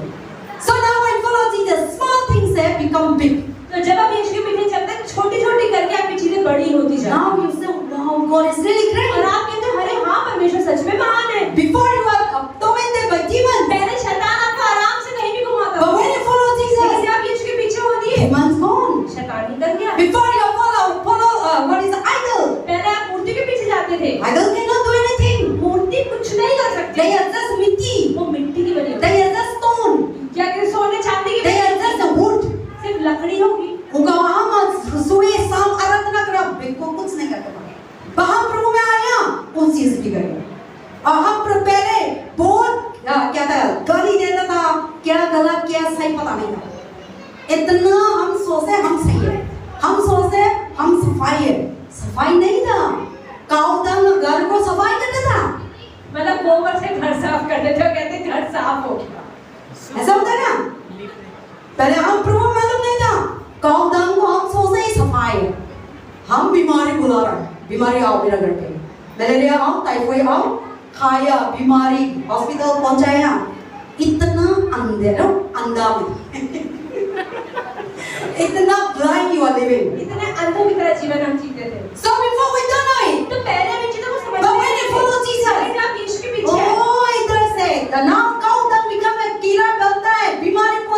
So now when follow Jesus, small things have become big. तो जब आप यीशु के पीछे चलते हैं, छोटी-छोटी करके आपकी चीजें बड़ी होती जाती हैं। Now you say, wow, God is really और great. आप कहते हैं, अरे हाँ, परमेश्वर सच में महान है। Before you are tormented by demons, पहले शैतान आपको आराम से कहीं भी घुमाता but था। when you follow लेकिन Jesus, जब आप यीशु के पीछे हो दिए, demons gone. शैतान निकल गया। Before you follow what is the idol? पहले आप मूर्ति के पीछे जाते थे। Idol cannot do anything. मूर्ति कुछ नहीं कर सकती। They are just मिट्टी. वो मिट्टी की बनी होती They are just stone. है। क्या कहते, सोने चांदी की They बनी are just a wood. सिर्फ लकड़ी होगी। उनका वहाँ मत सुबह शाम आराधना करा, बिल्कुल कुछ नहीं करते पड़े। पर हम प्रभु में आया, उन चीज भी गए। और हम पहले बहुत क्या था, गाली देता था, क्या गलत क्या सही पता नहीं था। इतना हम सोचे हम सही है, हम सोचे हम सफाई है, सफाई नहीं था। काउदन घर को सफाई करता था, मतलब गोबर से घर साफ कर देते हो, कहते घर साफ हो गया। ऐसा होता है ना। पहले हम प्रभु मालूम नहीं था, काउदन को हम सोचे ही सफाई है। हम बीमारी बुला रहे हैं, बीमारी आओ मेरा घर पे, मलेरिया आओ, टाइफाइड आओ, खाया बीमारी हॉस्पिटल पहुंचाया। इतना अंधा में इतना blind you are living. इतने अंधों की तरह जीवन हम जीते थे। So before we don't know it, तो पहले हम इन चीजों को समझ but when you follow Jesus, लेकिन आप यीशु के पीछे हैं, oh इधर से now काउदन become कीड़ा बनता है, बीमारी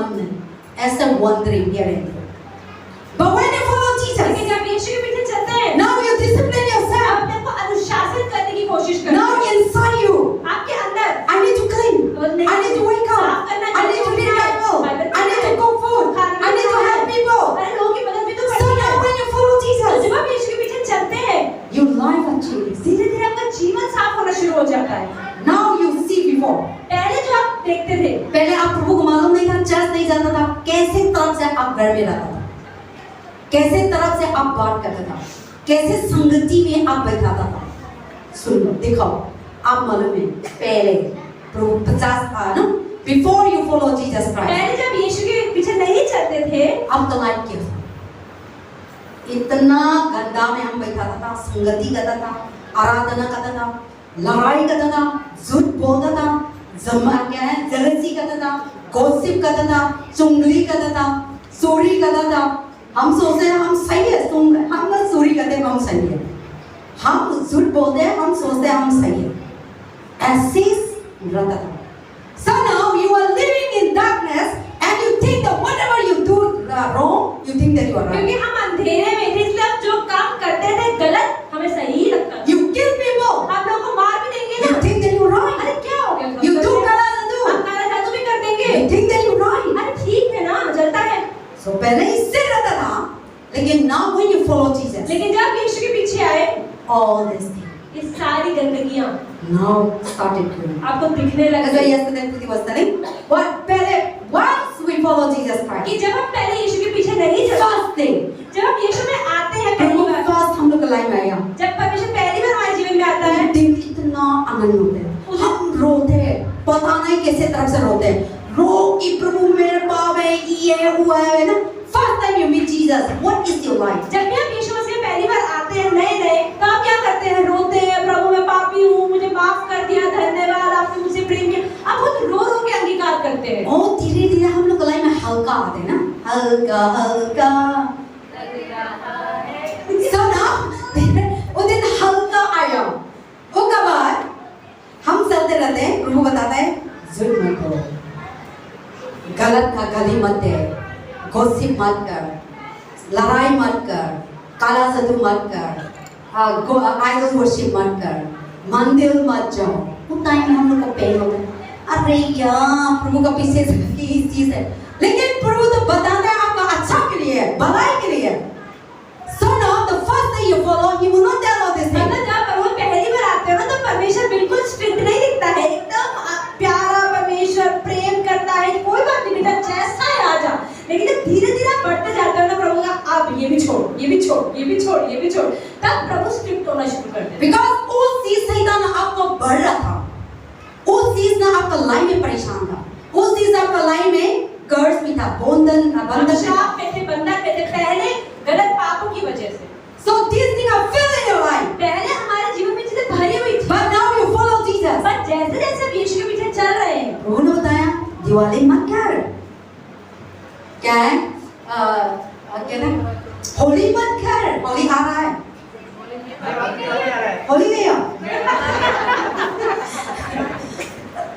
मालूम नहीं. As they're wandering here and there. But when you follow Jesus, लेकिन जब यीशु के पीछे चलते हैं, now you discipline yourself. अपने को अनुशासित करने की कोशिश करते Now हैं। inside you, आपके अंदर I need to clean. I need to wake up. I need to read Bible. I need to cook food. I need to help people. अरे लोगों की मदद भी तो So करनी है। now when you follow तो Jesus, जब आप यीशु के पीछे चलते हैं, your life changes. धीरे-धीरे आपका जीवन साफ होना शुरू हो जाता है। Now you see before. पहले जो आप देखते थे, पहले आप प्रभु को मालूम नहीं था, चर्च नहीं जाता था, कैसे तरफ से आप घर में रहता था, कैसे तरफ से आप बात करता था, कैसे संगति में आप बैठाता था। सुन लो, देखो, आप मालूम है पहले प्रभु 50 ना before you follow Jesus Christ, पहले जब यीशु के पीछे नहीं चलते थे, आपका लाइफ क्या था? इतना गंदा में हम बैठाता था, संगति करता था, आराधना करता था, लड़ाई करता था, झूठ बोलता था, जमा क्या है जलसी करता था, गॉसिप करता था, चुगली करता था, चोरी करता था। हम सोचते हैं हम सही है, हम ना चोरी करते हैं हम सही है, हम झूठ बोलते हैं हम सोचते हैं हम सही है, ऐसे रहता था। So now you are living in darkness and you think that whatever you do wrong, you think that you are right. क्योंकि हम अंधेरे में थे, इसलिए हम जो काम करते थे गलत, हमें सही ही लगता था। You kill people. आप लोगों को मार भी देंगे You ना? think that you are right. अरे क्या हो गया? You do kala zandu. हम काला जादू भी कर देंगे। You think that you are right. अरे ठीक है ना, जलता है। So पहले इससे रहता था, लेकिन now when you follow Jesus, लेकिन जब यीशु के पीछे आए, all this thing ये सारी गंदगियां now started to. आपको दिखने लग As I गई। yesterday Priti was telling, what पहले once we follow Jesus कि Christ, जब हम पहले यीशु के पीछे नहीं चलते, first thing, जब हम यीशु में आते हैं पहली प्रभु बार, first हम लोग का लाइफ में आएगा, जब परमेश्वर पहली बार हमारे जीवन में आता है, दिन इतना आनंद होता है, हम रोते हैं, पता नहीं कैसे तरफ से रोते हैं, रो कि प्रभु मेरे पाप है, ये हुआ है ना। First time you meet Jesus, what is your life? जब भी हम यीशु मसीह में पहली बार आते हैं नए तो आप क्या करते हैं? रोते हैं, प्रभु मैं पापी हूँ, मुझे माफ कर दिया, धन्यवाद आपने मुझे प्रेम किया। आप बहुत रो रो के अंगीकार करते हैं। और धीरे धीरे हम लोग लाइफ में हल्का आते हैं ना, हल्का हल्का सुना, वो दिन हल्का आया, उसके बाद हम चलते रहते हैं, प्रभु बताता है झूठ मत बोलो, गलत का गली मत दे, गॉसिप मत कर, लड़ाई मत कर, काला जादू मत कर, आइडल वर्शिप मत कर, मंदिर मत जाओ। वो टाइम में हम लोग को पेन होता है, अरे यार प्रभु का पीछे की चीज है, लेकिन प्रभु तो बताता है आपका अच्छा के लिए है, भलाई के लिए है। So now the first thing you follow, he will not tell all this thing. मतलब जब प्रभु पहली बार आते हो ना, तो परमेश्वर बिल्कुल स्ट्रिक्ट नहीं दिखता है, एकदम प्यारा परमेश्वर प्रेम करता है, कोई बात नहीं बेटा जैसा है आ जा। लेकिन जब धीरे धीरे आप बढ़ते जाते हो ना, प्रभु का आप ये भी छोड़, ये भी छोड़, ये भी छोड़, ये भी छोड़, तब प्रभु स्ट्रिक्ट होना शुरू करते हैं। Because उस चीज से ना आपको बढ़ रहा था, उस चीज ना आपका लाइफ में परेशान था, उस चीज आपका लाइफ में कर्ज भी था, बंधन शाप में थे, बंधन में थे, पहले गलत पापों की वजह से। So these things are filled in your life. पहले हमारे जीवन में चीजें भरी हुई थी, But now you follow Jesus. पर जैसे जैसे आप यीशु के पीछे चल रहे हैं, प्रभु ने बताया दिवाली मत कर, क्या है क्या ना, होली मत कर, होली आ रहा है, होली नहीं आ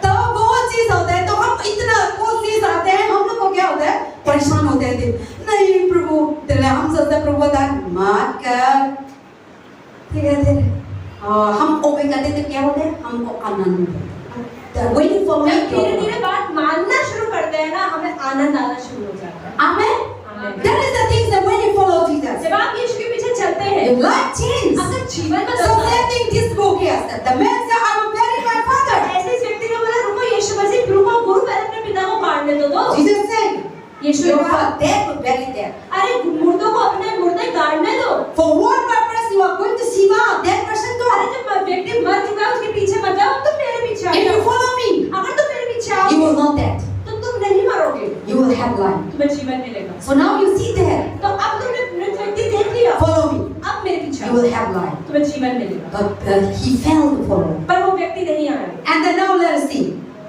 तो बहुत चीज होता है, तो हम इतना वो चीज आते हैं, हम लोग को क्या होता है, परेशान होते हैं, नहीं प्रभु तेरे, हम सोचते प्रभु बता मत कर, धीरे धीरे हम ओबे करते थे, क्या होता है, हमको आनंद मिलता है। वही फॉलो जब धीरे धीरे बात मानना शुरू करते हैं ना, हमें आनंद आना शुरू हो जाता है। आमेन। आमेन। That is the things that when you follow Jesus, जब आप यीशु के पीछे चलते हैं, your life changes. आपका जीवन So बदलता है। same thing this book here said. The man said, I will bury my father. ऐसे इस व्यक्ति ने बोला, रुको यीशु मसीह रुको, गुरु पहले अपने पिता को मारने दो। Jesus said, यीशु ने your कहा, dead will bury there. अरे मुर्दों को अपने मुर्दे गाड़ने दो। For what purpose you are going to see a dead person go? अरे जब व्यक्ति मर चुका है उसके पीछे मत जाओ, तुम मेरे पीछे If आओ। you follow me, अगर तुम मेरे पीछे आओ, you will not dead. तो तुम नहीं मरोगे, You will have life. तुम्हें जीवन मिलेगा। So now you see there, तो अब तुमने मृत व्यक्ति देख लिया, follow me. अब मेरे पीछे You आओ, will have life. तुम्हें जीवन मिलेगा। But he failed to follow. पर वो व्यक्ति नहीं आया। And then now let us see.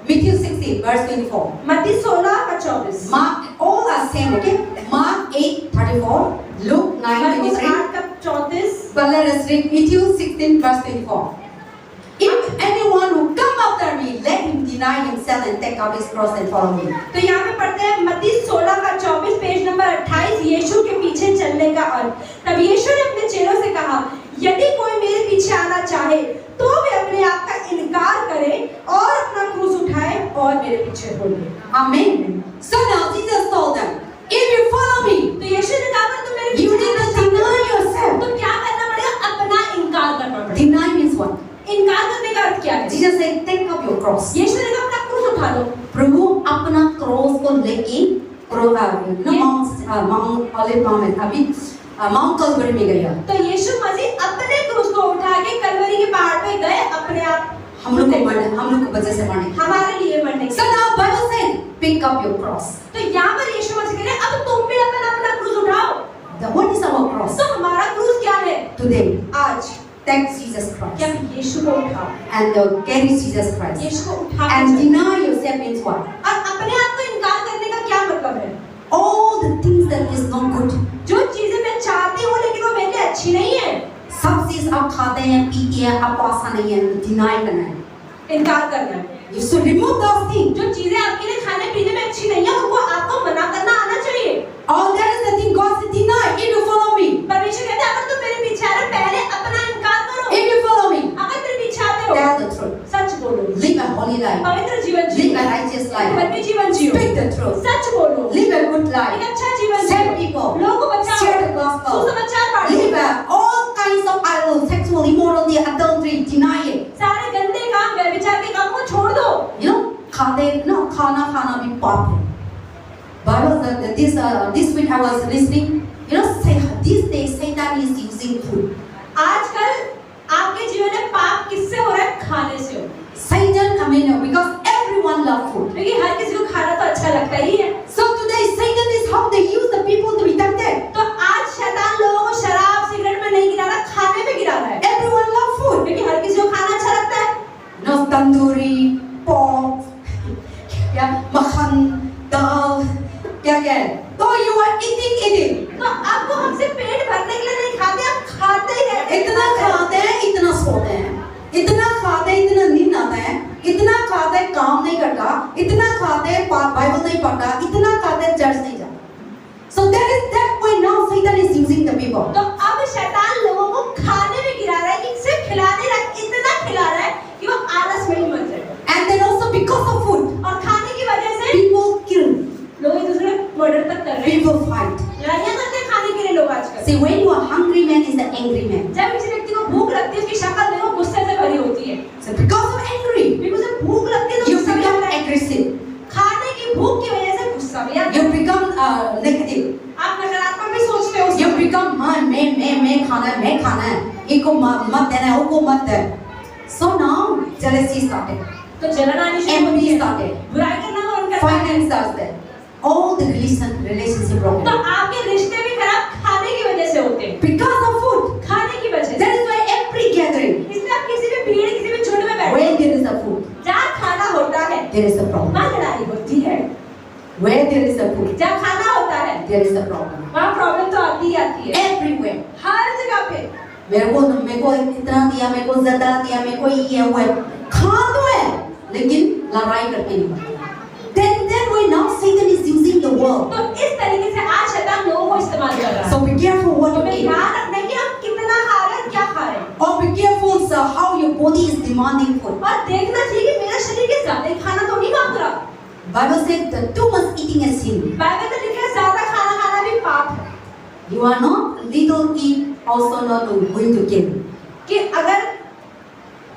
Matthew 16, verse 24. मत्ती 16:24, Mark, all are same, okay? Mark 8:34, Luke 9:23. 8:34, But let us read Matthew 16, verse 24. If anyone who come after me, let him deny himself and take up his cross and follow me. तो यहाँ पे पढ़ते हैं मत्ती 16 का 24 पेज नंबर 28 यीशु के पीछे चलने का अर्थ। तब यीशु ने अपने चेलों से कहा, यदि कोई मेरे पीछे आना चाहे तो वे अपने आप का इनकार करे और अपना क्रूस उठाए और मेरे पीछे हो ले। Amen. So now Jesus told them, if you follow me, तो यीशु ने कहा तुम मेरे you पीछे need to deny yourself. तो क्या करना पड़ेगा? अपना इनकार करना पड़ेगा। Deny means what? इनकार करने का अर्थ क्या है? Jesus said, take up your cross. यीशु ने कहा अपना क्रूस उठा लो। प्रभु अपना क्रॉस को लेके माउंट ऑलिव माउंट अभी माउंट कल्वरी में गया। तो यीशु मसीह अपने क्रूस को उठा के कल्वरी के पहाड़ पे गए अपने आप हम लोग को वजह से मरने हमारे लिए मरने। So now Bible said, pick up your cross. तो यहाँ पर यीशु मसीह कह रहे हैं अब तुम भी अपना क्रूस उठाओ। What is our cross? तो हमारा क्रूस क्या है? Today, आज take Jesus Christ क्या यीशु को उठाओ and carry Jesus Christ यीशु को उठा and deny yourself means what? और अपने आप को इनकार करने का क्या मतलब है? All the things that is not good. जो चीजें मैं चाहती हूँ लेकिन वो मेरे लिए अच्छी नहीं है, सब चीज आप खाते हैं पीते हैं आपको आसान नहीं है डिनाई करना है। इनकार करना है। You should remove those things. जो चीजें आपके लिए खाने पीने में अच्छी नहीं है उनको आपको मना करना आना चाहिए। All that is the thing God said deny if you follow me. परमेश्वर कहते हैं अगर तुम मेरे पीछे आ रहे हो पहले अपना इनकार करो। If you follow me, अगर मेरे पीछे आते हो tell the truth. सच बोलो, Live a holy life. पवित्र जीवन Live Jio, a righteous life. धर्मी जीवन जियो, Speak the truth. सच बोलो, Live a good एक life. अच्छा जीवन Save जियो, people. लोगों को बचाओ, Share the gospel. सुसमाचार बांटो, Live all kinds of idols, sexual immorality, adultery, deny it. सारे गंदे काम व्यभिचार के काम को छोड़ दो। You know, खाना भी पाप है। Bible this week I was listening. You know, these days Satan is using food. आजकल आपके जीवन में पाप किससे हो रहा है? खाने से हो। Satan, I mean, because everyone loves food. क्योंकि हर किसी को खाना तो अच्छा लगता ही है। So today Satan is how they use the people to be tempted. तो आज शैतान लोगों को शराब सिगरेट में नहीं गिरा रहा, खाने में गिरा रहा है। Everyone loves food. क्योंकि हर किसी को खाना अच्छा लगता है। No tandoori, pork, क्या मक्खन, दाल, क्या है? तो you are eating. तो आपको हमसे पेट भरने के लिए नहीं खाते, आप खाते ही रहते हैं। इतना खाते हैं, इतना सोते हैं, इतना खाते हैं, इतना नींद आता है, इतना खाते हैं काम नहीं करता, इतना खाते हैं बाइबल नहीं पढ़ता, इतना खाते हैं चर्च नहीं जाता। So that way now Satan is using the people. तो अब शैतान लोगों को खाने में गिरा रहा है, कि सिर्फ खिला नहीं रहा, इतना खिला रहा है कि वो आलस में ही मर जाए। And then also because of food, और खाने की वजह से people kill, लोग एक दूसरे को मर्डर तक कर रहे हैं। people fight. लड़ाइयाँ करते हैं खाने के लिए लोग आजकल। See, when you are hungry man is the angry man. जब किसी व्यक्ति को भूख लगती है उसकी शक्ल देखो गुस्से से भरी होती है। So because of angry, क्योंकि उसे भूख लगती है तो you गुस्सा भी become आता है। aggressive. खाने की भूख की वजह से गुस्सा भी आता है। You become negative. आप नकारात्मक भी सोचते हो। You become मैं खाना है, इको मत देना है, उको मत दे. So now jealousy started, तो जलन आनी शुरू होती envy है, started, बुराई करना मन करता है। finance started. All the relationship तो broken आपके रिश्ते भी खराब खाने की वजह से होते हैं। because of food. खाने की वजह से। That is why every gathering, इसलिए आप किसी भी भीड़ किसी भी झुंड में बैठे where there is a food, जहाँ खाना होता है there is a problem. वहाँ लड़ाई होती है। Where there is a food, जहाँ खाना होता है there is a problem. वहाँ प्रॉब्लम तो आती ही आती है। Everywhere. हर जगह पे मेरे को इतना दिया, मेरे को ज़्यादा दिया, मेरे को ये हुआ है, खा तो है, लेकिन लड़ाई करके नहीं बनता। Then way now Satan is using the world. तो इस तरीके से आज शैतान लोगों को इस्तेमाल कर रहा है। So be careful what तो you हमें eat. ध्यान रखना है कि हम कितना खा रहे हैं, क्या खा रहे हैं। Or be careful how your body is demanding food. और देखना चाहिए कि मेरा शरीर के ज्यादा खाना तो नहीं मांग रहा। Bible said that too much eating is sin. Bible में लिखा है ज्यादा खाना खाना भी पाप है। You are not little eat also not going to kill. कि अगर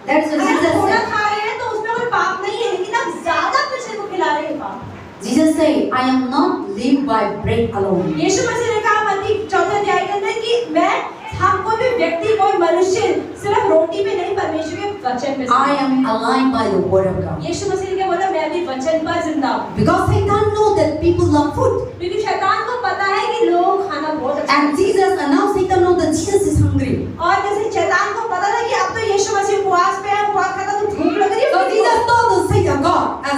That is what Jesus थोड़ा said. खा रहे हैं तो उसमें कोई पाप नहीं है, लेकिन आप ज्यादा किसी को खिला रहे हैं पाप। Jesus said, I am not live by bread alone. यीशु मसीह ने कहा मत्ती 4 अध्याय के अंदर कि मैं हम कोई भी व्यक्ति कोई मनुष्य सिर्फ रोटी पे नहीं परमेश्वर के वचन पे। I am alive by the word of God. यीशु मसीह ने बोला मैं भी वचन पर जिंदा हूँ। Because Satan know that people love food. क्योंकि शैतान को पता है कि लोग खाना बहुत अच्छा। And Jesus, and now Satan know that Jesus is hungry. और जैसे शैतान को पता था कि अब तो यीशु मसीह उपवास पे है, उपवास करता तो भूख लग रही है। So Jesus told Satan,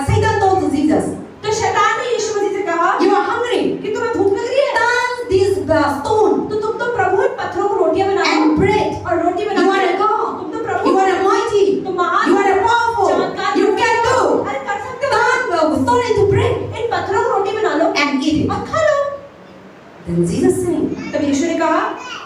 Satan told Jesus, तो शैतान ने यीशु मसीह से कहा you are hungry. कि तुम्हें भूख लग रही है, Turn this stone तो तुम तो प्रभु इन पत्थरों को रोटियां बनाओ and bread. और रोटी You are बनाओ। a God. तुम तो प्रभु, You are a mighty. तुम महान, You are a powerful. चमत्कार You can do. अरे कर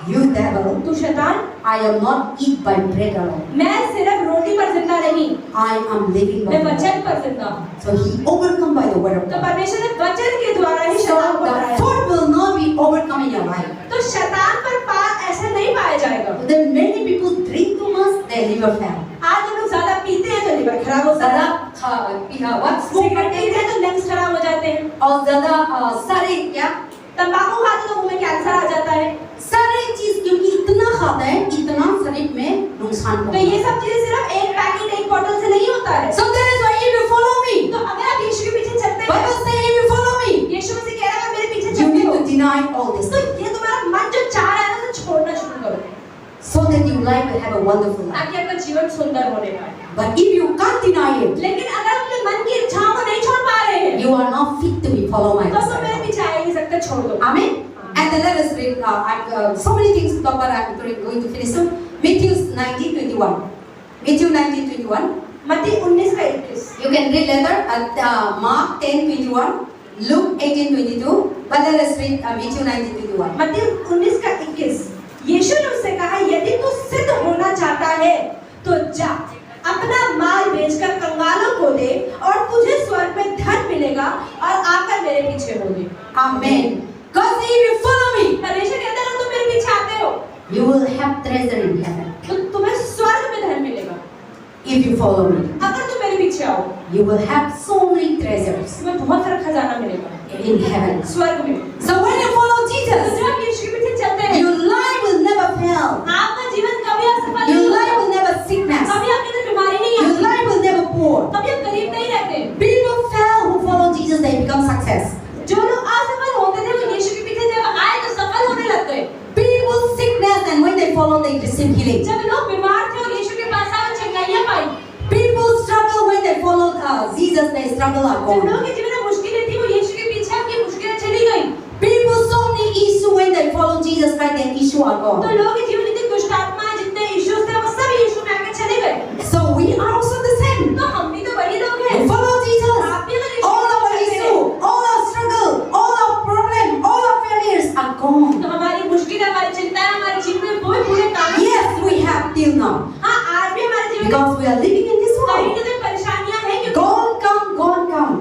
You devil, तू शैतान, I am not eat by bread alone. मैं सिर्फ रोटी पर जिंदा नहीं, I am living by मैं the वचन word. पर जिंदा हूँ। So he overcome by the word of तो God. परमेश्वर ने वचन के द्वारा ही So शैतान को the हराया। food will not be overcome in your life. तो शैतान पर पार ऐसे नहीं पाया जाएगा। Then many people drink too much, their liver fail. आज हम लोग ज्यादा पीते हैं तो लिवर खराब होता है, सिगरेट पीते हैं तो लंग्स खराब हो जाते हैं, और ज्यादा सारे क्या तंबाकू खाते तो मुंह में कैंसर आ जाता है। सारे चीज क्योंकि इतना खाता है इतना शरीर में नुकसान तो करता ये है. सब चीजें सिर्फ एक पैकेट एक बोतल से नहीं होता है। So that is why if you follow me, तो अगर आप यीशु के पीछे चलते हैं, Bible say if you follow me, यीशु मसीह कह रहा है मेरे पीछे you चलते need हो, to deny all this तो ये तुम्हारा मन जो चाह रहा है ना तो छोड़ना शुरू करो, so that your life will have a wonderful life. ताकि आपका जीवन सुंदर होने पाए। But if you can't deny it, लेकिन अगर अपने मन की इच्छाओं को नहीं छोड़ पा रहे हैं, you are not fit to be follow my तो तुम मेरे disciple. पीछे आ ही नहीं सकते, छोड़ दो। Amen. And then let us read. So many things to talk about. I'm going to finish soon. Matthew 19:21. Matthew 19:21. मत्ती 19:21। You can read later at Mark 10:21, Luke 18:22. But let us read Matthew 19:21. मत्ती 19:21। यीशु ने उससे कहा, यदि तू सिद्ध होना चाहता है तो जा, अपना माल बेचकर कंगालों को दे और तुझे स्वर्ग में धन मिलेगा और आकर मेरे पीछे हो ले। Amen. Because if you follow me, परमेश्वर कहता है तुम मेरे पीछे आते हो you will have treasure in heaven. तो तुम्हें स्वर्ग में धन मिलेगा। If you follow me, अगर तुम मेरे पीछे आओ you will have so many treasures तुम्हें बहुत सारा खजाना मिलेगा in heaven. स्वर्ग में। So when you follow तो Jesus, जब आप यीशु के पीछे चलते हैं, your life will never fail. आपका जीवन कभी असफल नहीं Your होगा, life will never sickness. कभी आपके अंदर बीमारी नहीं Your आती, life will never poor. कभी आप गरीब नहीं रहते। People fail who follow Jesus, they become success. जो लोग असफल होते थे वो यीशु के पीछे जब आए तो सफल होने लगते। People sickness and when they follow, they receive healing. जब लोग बीमार थे और यीशु के पास आए चंगाइयां पाई। People struggle when they follow Jesus, they struggle are जब gone. लोगों के जीवन में मुश्किलें थी वो यीशु के पीछे उनकी मुश्किलें चली गई। People so many issues when they follow Jesus Christ, their issue are तो gone. लोगों के जीवन में जितनी दुष्ट आत्माएं जितने इश्यूज थे वो सब यीशु में आके चले गए। So we are also the same. तो हम भी तो वही लोग हैं। We follow Jesus. आप भी अगर यीशु All के our पीछे चलते issue, हैं, all our struggle, all our problem, all our failures are gone. तो हमारी मुश्किल हमारी चिंताएं हमारे जीवन में वो पूरे काम। Yes, we have till now. हाँ आज भी हमारे जीवन में Because we are living in this कहीं world. ना कहीं परेशानियां हैं क्योंकि Gone, come, gone, come.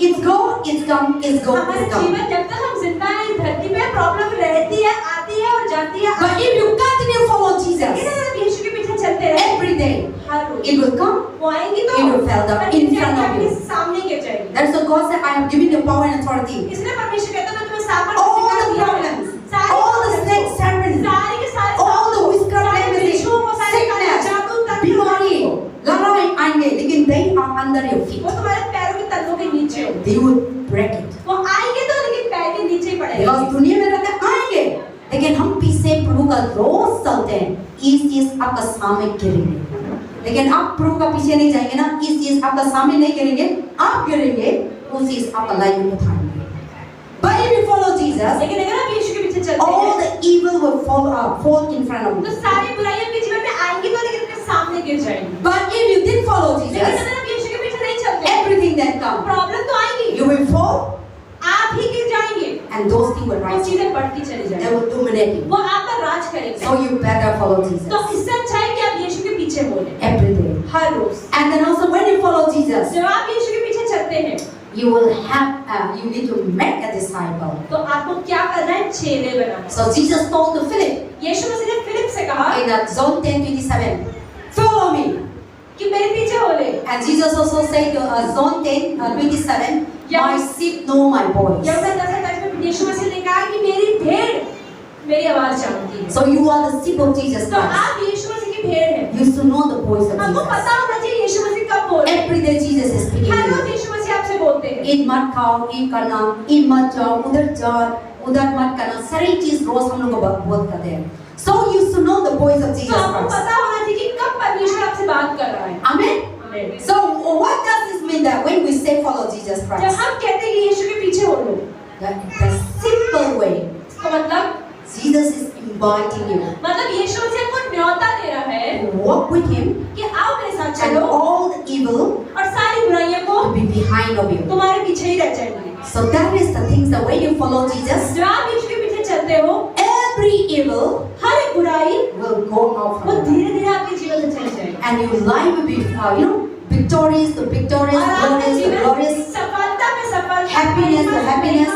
It's gone, it's come, it's gone, हमारा it's come. जीवन जब तक हम जिंदा हैं इस धरती पे प्रॉब्लम रहती है, आती है और जाती है। But if you continue to follow लेकिन Jesus अगर आप यीशु के पीछे चलते रहे every day, her rose it will come. वो आएंगी तो It will fall down पर in नीचे front of आके you. आपके सामने गिर जाएगी। That's why God said, I have given you power and authority. इसलिए परमेश्वर कहता है मैं तुम्हें सामर्थ All अधिकार the दिया है। problems, सारे all the problems snake को, serpents, सारे के सारे all the witchcraft सारे remedies, बिच्छुओं को, सारे काले sickness, जादू तंत्र बीमारी, लड़ाई आएंगे, लेकिन they are under your feet. वो तुम्हारे पैरों के तलवों के नीचे हो। They will break it. वो आएंगे तो लेकिन पैर के नीचे ही पड़ेंगे। Because दुनिया में रहते आएंगे, लेकिन हम पीछे प्रभु का रोज चलते हैं, इस चीज आपका सामने गिरेंगे। लेकिन आप प्रभु का पीछे नहीं जाएंगे ना, इस चीज आपका सामने नहीं गिरेंगे, आप गिरेंगे, उस चीज आपका लाइफ में उठाएंगे। But if you follow Jesus, लेकिन अगर आप यीशु के पीछे चलते all हैं the evil will fall in front of तो you. सारी बुराइयां आपके जीवन में आएंगी तो लेकिन आपके सामने गिर जाएंगी। But if you didn't follow लेकिन Jesus, अगर आप यीशु के पीछे नहीं चलते everything that comes, प्रॉब्लम तो आएगी, you will fall, आप ही गिर जाएंगे, and those things will वो rise. चीजें बढ़ती चली They जाएंगी, will dominate you. वो आप पर राज करेंगे। So you better follow तो Jesus इससे अच्छा है कि आप यीशु के पीछे बोले every day. Her rose. And then also when you follow Jesus, जब आप यीशु के पीछे चलते हैं you will have, you need to make a disciple. तो आपको क्या करना है? चेले बनाना। So Jesus told to Philip यीशु मसीह ने फिलिप से कहा in John 10:27, follow me. कि मेरे पीछे हो ले। And Jesus also said to John 10:27, my sheep know my voice. यहुन्ना 10:28 में यीशु मसीह ने कहा कि मेरी भेड़ मेरी आवाज जानती है। So you are the sheep of Jesus तो Christ. आप यीशु मसीह की भेड़ हैं। You should know the voice of आपको Jesus. पता होना चाहिए यीशु मसीह कब बोल रहे हैं। Every day Jesus is speaking her to rose you. यीशु मसीह आपसे बोलते हैं। ईद मत खाओ, ईद करना, ईद मत जाओ, उधर मत करना, सारी चीज रोज हम लोग को बोध करते हैं। So you should know the voice of तो Jesus आपको Christ. पता होना चाहिए कि कब परमेश्वर आपसे बात कर रहा है। Amen. आमीन। So what does this mean that when we say follow Jesus जब Christ? हम कहते हैं कि यीशु के पीछे हो लो, The simple way, इसका मतलब Jesus is inviting you यीशु मसीह आपको न्योता दे रहा है to walk with Him, कि आओ मेरे साथ and चलो all the evil और सारी बुराइयों को will be behind of you. तुम्हारे पीछे ही रह जाएंगी। So that is the things that when you follow Jesus, जब आप यीशु के पीछे चलते हो every evil हर एक बुराई will go out वो from you. धीरे-धीरे आपके जीवन से चली जाएगी। And your life will be, victorious to victorious, और आपका glorious to जीवन glorious, सफलता में सफलता, happiness to happiness,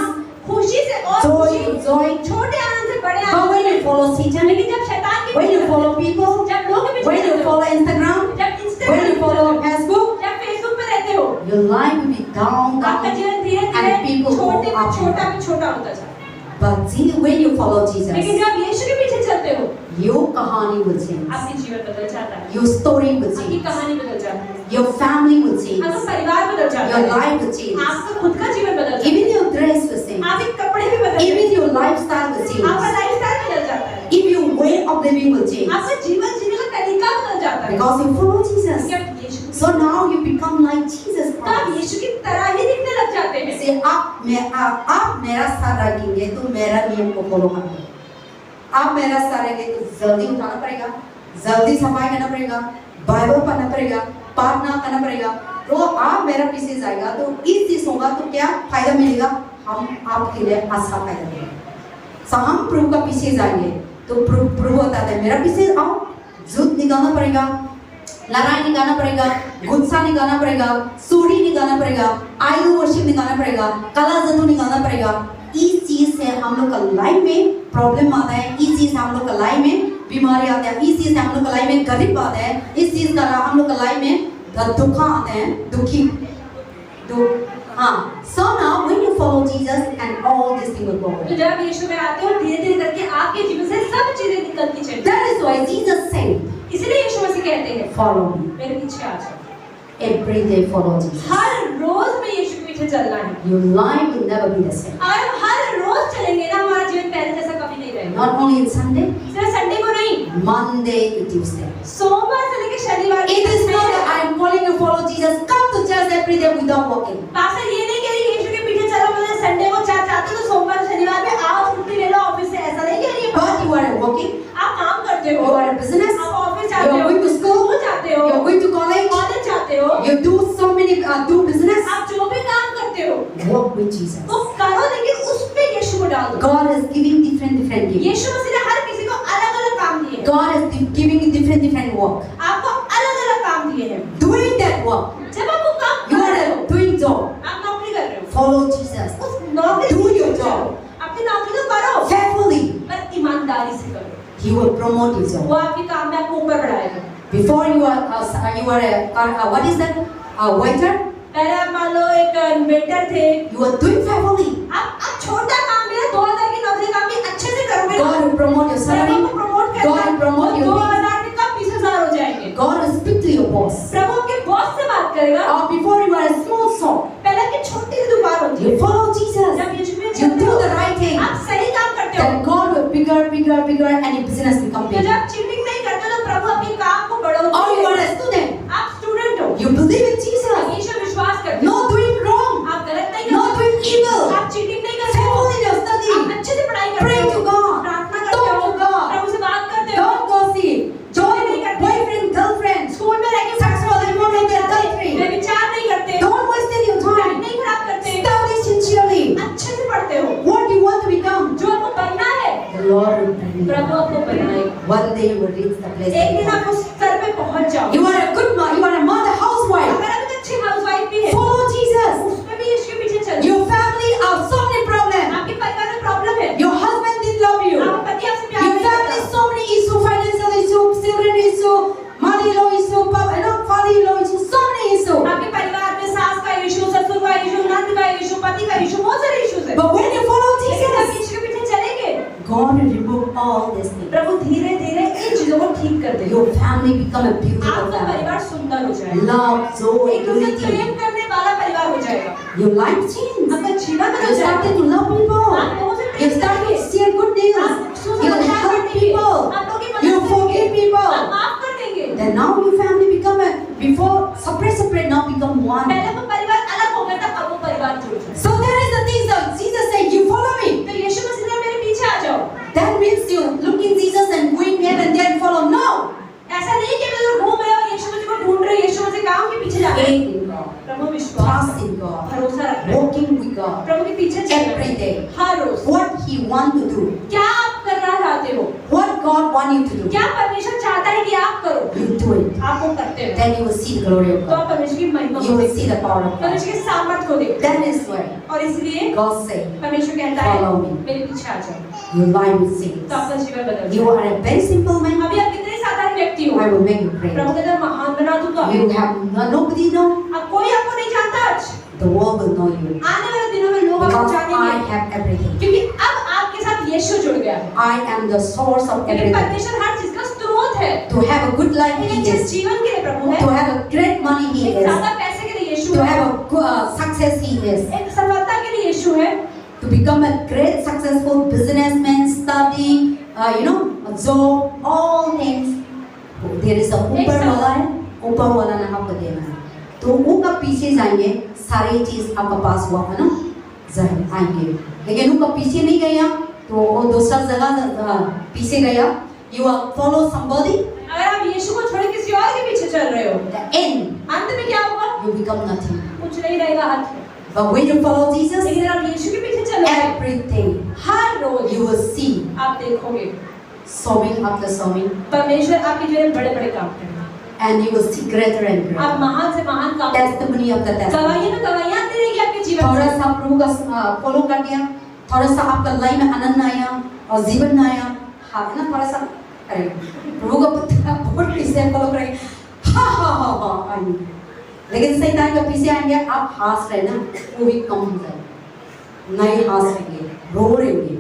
खुशी से और joy खुशी, to joy. छोटे आनंद से बड़े But Anand. when you follow Satan, लेकिन जब शैतान के when you follow people, जब लोगों के पीछे when you चलते हो, follow Instagram, जब when you Instagram follow Facebook, जब फेसबुक पे रहते हो, your life will be down, आपका down. जीवन And धीरे-धीरे people go छोटे में up. छोटा में छोटा होता जाता है। But see, when you follow लेकिन Jesus, जब यीशु के पीछे चलते हो, your kahani will change. आपकी जीवन बदल जाता है, Your story will आपकी change. कहानी बदल जाती है, Your family will change. आपका परिवार बदल जाता Your है, life will change. आपका खुद का जीवन बदल जाता Even your dress will है, change. आपके कपड़े भी बदल जाते Even हैं, your lifestyle will आपका change. लाइफस्टाइल बदल जाता है, Even your way of living will change. आपका जीवन जीने का तरीका बदल जाता है। Because you follow Jesus. जब यीशु So now you become like Jesus तो आप Christ. यीशु की तरह ही दिखने लग जाते हैं। से आप मेरा साथ रखेंगे तो मेरा नियम को फॉलो करेंगे। आप मेरा साथ रहेंगे तो जल्दी उठाना पड़ेगा, जल्दी सफाई करना पड़ेगा, बाइबल पढ़ना पड़ेगा, प्रार्थना करना पड़ेगा। तो आप मेरा पीछे जाएगा तो इस चीज होगा तो क्या फायदा मिलेगा? हम आपके लिए अच्छा फायदा मिलेगा। तो हम प्रभु का पीछे जाएंगे तो प्रभु बताता है मेरा पीछे आओ, झूठ निकालना पड़ेगा, लड़ाई निकालना पड़ेगा, गुस्सा निकालना पड़ेगा, सूरी निकालना पड़ेगा, आयु वर्षिप निकालना पड़ेगा, कला जतु निकालना पड़ेगा। इस चीज से हम लोग का लाइफ में प्रॉब्लम आता है, इस चीज से हम लोग का लाइफ में बीमारी आता है, इस चीज से हम लोग का लाइफ में गरीब आता है, इस चीज का हम लोग का लाइफ में दुख आते हैं, दुखी हाँ। So now when you follow Jesus and all these things will go तो away. जब यीशु में आते हो धीरे-धीरे करके आपके जीवन से सब चीजें निकलती चली। That is why Jesus said, इसलिए यीशु मसीह कहते हैं follow me. मेरे पीछे आ जाओ। Every day follow Jesus. हर रोज में यीशु के पीछे चलना है। Your life will never be the same. अगर हम हर रोज चलेंगे ना हमारा जीवन पहले जैसा कभी नहीं रहेगा। Not only on Sunday, सिर्फ संडे को नहीं, Monday to Tuesday. सोमवार से लेकर शनिवार It is not that I am calling you follow Jesus. Come to church every day without walking. Pastor ये नहीं कह रही यीशु के पीछे चलो मतलब संडे को चाहते हो तो सोमवार शनिवार में आओ छुट्टी ले लो ऑफिस से, ऐसा नहीं कह रही है। But you are working. आप काम करते हो, You are a business. आप ऑफिस You जाते are हो, going to school. स्कूल जाते हो, You are going to college. College जाते हो, You do so many do business. आप जो भी काम करते हो Walk with Jesus. वो करो लेकिन उस पे यीशु को डाल दो। God is giving different gifts. यीशु मसीह ने हर किसी को अलग-अलग काम दिए हैं। God is giving different work. आपको अलग-अलग काम दिए हैं। Doing that work, जब आप वो काम you कर रहे are हो, doing job. आप नौकरी कर रहे हो, Follow Jesus. उस नौकरी Do से your जुड़ job. जाओ। अपनी नौकरी तो करो Faithfully, पर ईमानदारी से करो। He will promote your job. वो आपके काम में आपको ऊपर बढ़ाएगा। Before you are what is that? A waiter. पहले आप मान लो एक वेटर थे, You are doing faithfully. आप छोटा काम भी है 2000 की नौकरी काम भी अच्छे से करोगे ना, God will promote your salary. प्रभु को प्रमोट God करना will promote your 2000 के कब 20,000 हो जाएंगे। God will speak to your boss. प्रभु आपके बॉस से बात करेगा। Or before you are a small shop, पहले की छोटी सी दुकान होती है, you follow Jesus. जब यीशु में You चलते do हो, the right thing. आप सही काम करते हो, Then God will bigger and your business become तो big. जब चीटिंग नहीं करते तो प्रभु आपके काम को बढ़ाओगे। Or you are a student. आप स्टूडेंट हो, You believe in Jesus. ईश्वर विश्वास करते हो, No doing wrong. आप गलत नहीं No करते, doing evil. आप चीटिंग नहीं करते हो, Faithful in your study. आप अच्छे से पढ़ाई करते Pray हो, to God. प्रार्थना करते Talk हो, to God. प्रभु से बात करते हो, Don't gossip. Join boyfriend, girlfriend. School में रह के Sexual immorality, adultery. व्यभिचार नहीं करते, Don't waste your time time. नहीं खराब करते, Study sincerely. अच्छे से पढ़ते हो, What you want to become, जो आपको बनना है the Lord will bring you. प्रभु आपको बनाएगा। One day you will reach the place. एक दिन आप उस स्तर पे पहुंच जाओ। You are a good mom. You are a mother, housewife. अगर आप एक अच्छी हाउसवाइफ भी है, Follow Jesus. उसमें भी यीशु के पीछे चलो। Your family have so many problems. आपके परिवार में प्रॉब्लम है, Your husband didn't love you. आपका पति आपसे प्यार Your नहीं family करता, so many issues, financial issues, children issue, mother-in-law issue, father-in-law issue, so many issues. आपके परिवार में सास का इशू, ससुर का इशू, नंद का इशू, पति का इशू, बहुत सारे इश्यूज हैं। But when you follow लेकिन जब Jesus, यीशु के पीछे चलेंगे, God will remove all these things. प्रभु धीरे-धीरे इन चीजों को ठीक कर देगा। Your family become a beautiful आपका family. परिवार सुंदर हो जाएगा, Love, joy, एक दूसरे से unity. प्रेम करने वाला परिवार हो जाएगा, Your life changes. आपका जीवन You बदल जाएगा, started to love people. आप लोगों से You प्रेम started करेंगे, to share good news. आप You सुसमाचार help बांटेंगे, people. आप लोगों की You मदद forgive करेंगे, people. आप माफ कर देंगे। Then now your family become before separate now become one. पहले तो परिवार अलग हो गया था, अब वो परिवार जुड़ गया। So that is the thing that Jesus said, you follow me. तो यीशु मसीह ने मेरे पीछे आ जाओ। That means you looking Jesus and going here and there and follow. No. ऐसा नहीं कि मैं घूम रहे हो और यीशु मसीह को ढूंढ प्रभु यीशु मसीह काम के पीछे जाना है faith in God, प्रभु विश्वास trust in God, भरोसा रखना है walking with God प्रभु के पीछे चलना every है day. Her rose What He want to do, क्या आप करना चाहते हो what God want you to do, क्या परमेश्वर चाहता है कि आप करो you do it. आप वो करते हो Then you will see the glory of तो आप God. परमेश्वर की महिमा You को will see the power of God. परमेश्वर के सामर्थ को देखते That is why और इसलिए God said, परमेश्वर कहता है Follow me. मेरे पीछे आ जाओ your life will change. तो आपका जीवन बदल You जाएगा are a very simple man. अभी आप कितने साधारण व्यक्ति हो I will make you great. प्रभु कहता है महान बना दूंगा You have nobody know. अब कोई आपको नहीं जानता आज The world will know you आने वाले दिनों में लोग आपको because जानेंगे I have everything. क्योंकि अब आपके साथ यीशु जुड़ गया है I am the source of क्योंकि everything. परमेश्वर हर चीज का स्रोत है To have a good life, एक He अच्छे is. जीवन के लिए प्रभु है To have a great money, He एक is. ज्यादा पैसे के लिए यीशु To है have a success, He is. एक सफलता के लिए यीशु है To become a great successful businessman, study, a job, all things. There is a ऊपर वाला है, ऊपर वाला ने आपको देना है. तो वो का पीछे जाएंगे, सारी चीज आपका पास हुआ है ना, आएंगे. लेकिन वो का पीछे नहीं गया, तो वो दूसरा जगह पीछे गया. You are follow somebody. अगर आप यीशु को छोड़ किसी और के पीछे चल रहे हो The end, अंत में क्या होगा you become nothing. कुछ नहीं रहेगा हाथ में But when you follow Jesus, लेकिन आप यीशु के पीछे चलोगे everything her rose you will see. आप देखोगे Sowing after sowing, परमेश्वर आपके जीवन में बड़े बड़े काम करेगा and you will see greater and आप greater महान से महान काम testimony of the testimony. गवाहियां में गवाहियां आती रहेगी आपके जीवन थोड़ा में सा प्रभु का फॉलो कर दिया, थोड़ा सा आपका लाइफ में आनंद आया और जीवन में आया, हाँ ना, थोड़ा सा करेंगे प्रभु का पुत्र बहुत पीछे फॉलो करेंगे, हाँ हाँ हाँ हाँ आएंगे. लेकिन शैतान के पीछे आएंगे, आप हंस रहे ना, वो भी कम हो जाए, नहीं हंस रहेंगे, रो रहेंगे.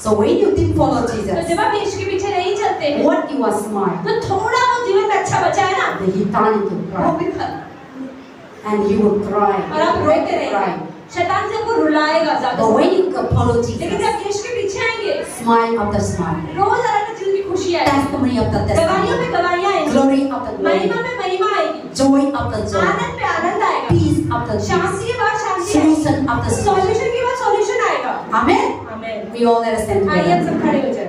So when you didn't follow तो Jesus, जब आप यीशु के पीछे नहीं चलते हैं what you are smart, तो थोड़ा वो जीवन में अच्छा बचा है ना then he turned into वो cry, भी खत्म and you will cry, और आप रोते cry. रहेंगे शैतान से आपको रुलाएगा ज्यादा But when you follow लेकिन Jesus, जब यीशु के पीछे आएंगे smile after smile, रोज अलग अलग चीज की खुशी आएगी testimony after गवाहियों में testimony, गवाहियां आएंगी glory after glory, महिमा में महिमा आएगी joy after joy, आनंद पे आनंद आएगा peace after peace, शांति के बाद शांति आएगी solution after solution. सॉल्यूशन के बाद सॉल्यूशन आएगा Amen. Amen We all understand आइए हम together. सब खड़े हो जाएं